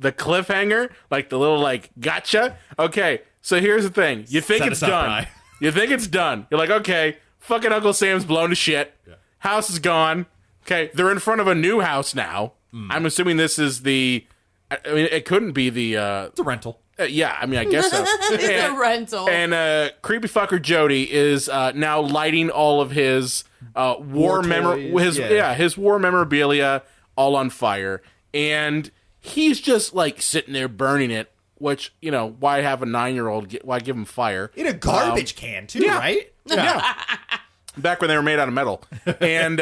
cliffhanger, like the little gotcha. Okay, so here's the thing: you think Set it's us up, done. Rye. You think it's done. You're like, okay, fucking Uncle Sam's blown to shit. Yeah. House is gone. Okay, they're in front of a new house now. I'm assuming this is the. I mean, it couldn't be the. It's a rental. Yeah, I mean, I guess so. It's a rental. And creepy fucker Jody is now lighting all of his war his war memorabilia all on fire, and he's just sitting there burning it. Which why have a 9-year-old? Why give him fire In a garbage can too, right? Yeah. Back when they were made out of metal, and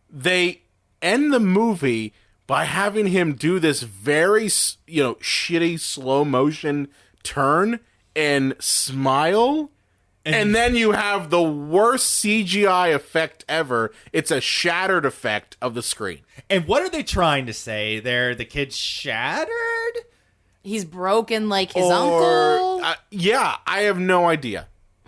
they end the movie by having him do this very, shitty slow motion turn and smile. And then you have the worst CGI effect ever. It's a shattered effect of the screen. And what are they trying to say there? The kid's shattered? He's broken like his uncle. Yeah, I have no idea.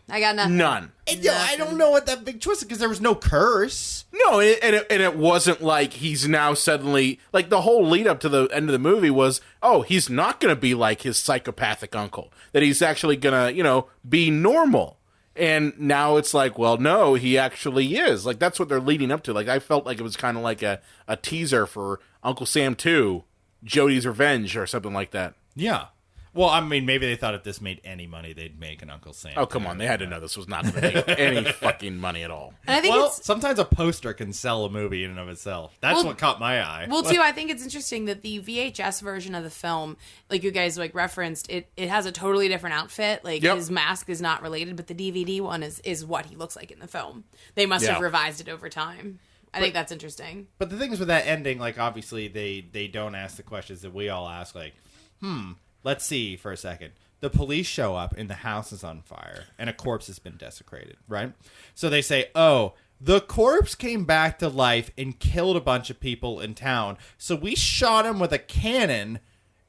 I got nothing. None. And, I don't know what that big twist is, because there was no curse. No, and it wasn't like he's now suddenly... the whole lead up to the end of the movie was, he's not going to be like his psychopathic uncle. That he's actually going to, be normal. And now it's like, well, no, he actually is. That's what they're leading up to. I felt like it was kind of like a teaser for Uncle Sam 2, Jody's Revenge, or something like that. Yeah. Well, I mean, maybe they thought if this made any money, they'd make an Uncle Sam. Oh, come on. They had to know this was not going to make any fucking money at all. And I think Well, sometimes a poster can sell a movie in and of itself. That's what caught my eye. Well, too, I think it's interesting that the VHS version of the film, like you guys referenced, it has a totally different outfit. His mask is not related, but the DVD one is what he looks like in the film. They must have revised it over time. I think that's interesting. But the thing is with that ending, obviously they don't ask the questions that we all ask, let's see for a second. The police show up and the house is on fire and a corpse has been desecrated, right? So they say, the corpse came back to life and killed a bunch of people in town. So we shot him with a cannon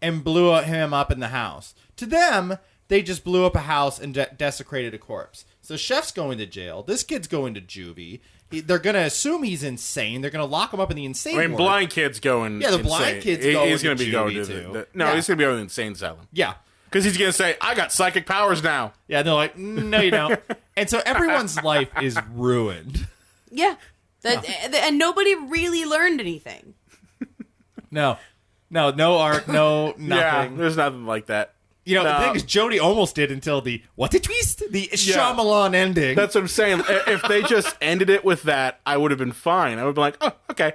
and blew him up in the house. To them, they just blew up a house and desecrated a corpse. So Chef's going to jail. This kid's going to juvie. They're going to assume he's insane. They're going to lock him up in the insane ward. Blind Kid's going. Yeah, the insane. blind kid's He's going to to be going juvie, to too. he's going to be going to the insane asylum. Yeah. Because he's going to say, I got psychic powers now. Yeah, they're like, no, you don't. And so everyone's life is ruined. Yeah. And nobody really learned anything. No arc, no nothing. Yeah, there's nothing like that. You know, the thing is, Jodie almost did until the, what a twist, the Shyamalan ending. That's what I'm saying. If they just ended it with that, I would have been fine. I would be like, oh, okay.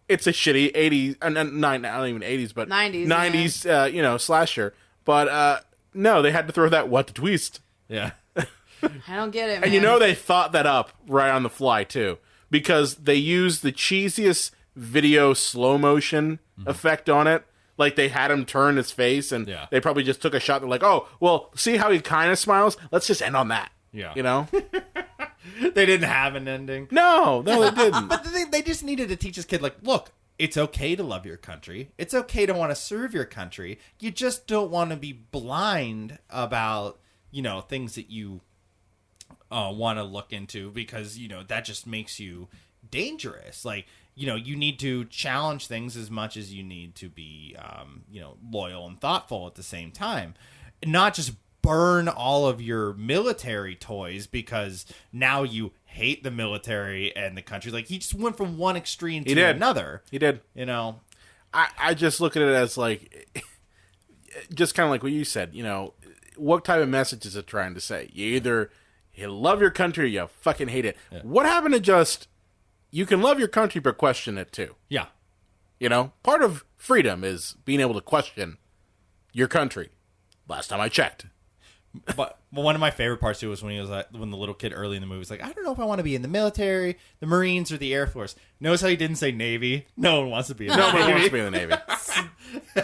It's a shitty 80s, not even 80s, but 90s, slasher. But no, they had to throw that what a twist. Yeah. I don't get it, man. And you know they thought that up right on the fly, too. Because they used the cheesiest video slow motion effect on it. Like, they had him turn his face, and they probably just took a shot. They're like, oh, well, see how he kind of smiles? Let's just end on that. Yeah. You know? They didn't have an ending. No, they didn't. But they just needed to teach this kid, like, look, it's okay to love your country. It's okay to want to serve your country. You just don't want to be blind about, things that you want to look into because, that just makes you dangerous. Like, you need to challenge things as much as you need to be, loyal and thoughtful at the same time. Not just burn all of your military toys because now you hate the military and the country. Like, he just went from one extreme to another. He did. I just look at it as like, just kind of like what you said, what type of message is it trying to say? You either love your country or you fucking hate it. Yeah. What happened to just, you can love your country but question it too? Yeah. Part of freedom is being able to question your country. Last time I checked. But one of my favorite parts too was when when the little kid early in the movie was like, I don't know if I want to be in the military, the Marines, or the Air Force. Notice how he didn't say Navy? No one wants to be in the Navy. Nobody wants to be in the Navy.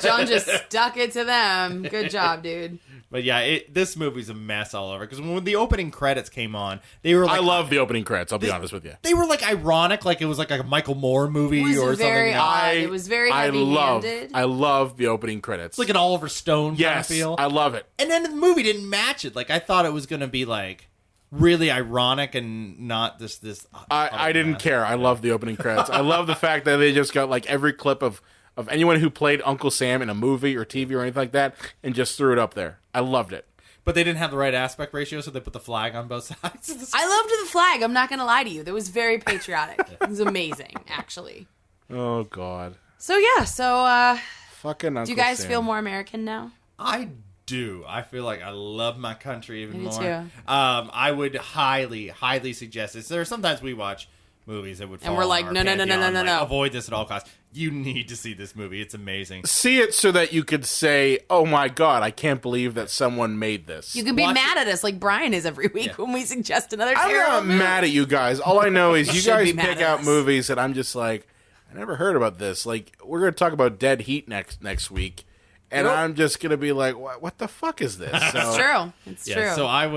John just stuck it to them. Good job, dude. But yeah, this movie's a mess all over. Because when the opening credits came on, they were like... I love the opening credits, I'll be honest with you. They were like ironic, like it was like a Michael Moore movie or something. It was very heavy-handed. I love the opening credits. It's like an Oliver Stone kind of feel. I love it. And then the movie didn't match it. Like, I thought it was going to be like really ironic and not this I didn't care. I love the opening credits. I love the fact that they just got like every clip of anyone who played Uncle Sam in a movie or TV or anything like that and just threw it up there. I loved it. But they didn't have the right aspect ratio, so they put the flag on both sides. I loved the flag. I'm not going to lie to you. That was very patriotic. It was amazing, actually. Oh, God. So, yeah. Fucking Uncle do you guys Sam. feel more American now? I do. I feel like I love my country even more. Too. I would highly, highly suggest this. There are sometimes we watch movies that would fall and we're like, no. Avoid this at all costs. You need to see this movie. It's amazing. See it so that you could say, oh my God, I can't believe that someone made this. You can be mad at us like Brian is every week when we suggest another terrible I'm not movie. mad at you guys. All I know is you guys pick out movies that I'm just like, I never heard about this. Like, we're going to talk about Dead Heat next week. And I'm just going to be like, what the fuck is this? So, it's true. It's true. So I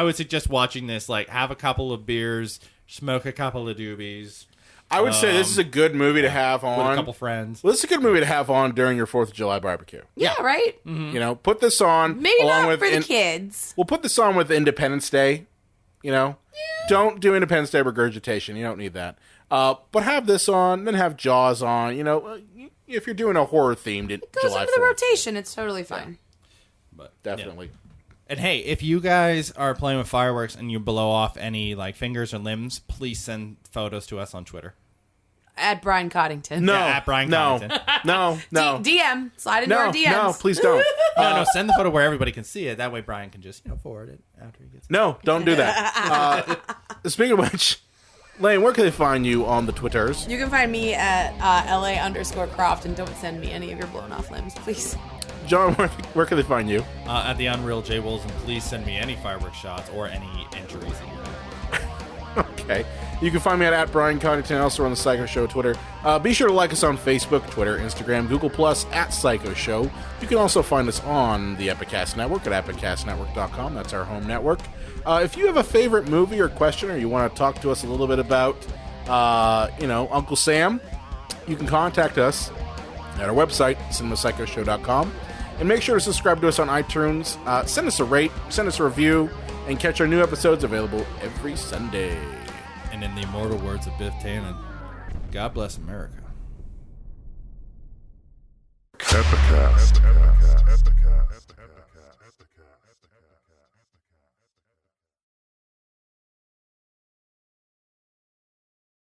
would suggest watching this, like, have a couple of beers, smoke a couple of doobies. I would say this is a good movie to have on. With a couple friends. Well, this is a good movie to have on during your 4th of July barbecue. Yeah, right? Mm-hmm. Put this on. Maybe along not with for the kids. We'll put this on with Independence Day. Don't do Independence Day regurgitation. You don't need that. But have this on, then have Jaws on. If you're doing a horror-themed it goes July into 4th. the rotation. It's totally fine. But definitely. Yeah. And hey, if you guys are playing with fireworks and you blow off any like fingers or limbs, please send photos to us on Twitter. At Brian Coddington. No. Yeah, at Brian Coddington. No. DM. Slide into our DMs. No, please don't. No, send the photo where everybody can see it. That way Brian can just, forward it after he gets it. No, don't do that. Speaking of which, Lane, where can they find you on the Twitters? You can find me at LA_Croft, and don't send me any of your blown off limbs, please. John, where can they find you? At the Unreal J Wolves, and please send me any fireworks shots or any injuries that you have. Okay. You can find me at Brian Coddington, also on the Psycho Show Twitter. Be sure to like us on Facebook, Twitter, Instagram, Google+, at Psycho Show. You can also find us on the Epicast Network at epicastnetwork.com. That's our home network. If you have a favorite movie or question, or you want to talk to us a little bit about, Uncle Sam, you can contact us at our website, cinemapsychoshow.com. And make sure to subscribe to us on iTunes. Send us a rate, send us a review, and catch our new episodes available every Sunday. And in the immortal words of Biff Tannen, God bless America. Epicast.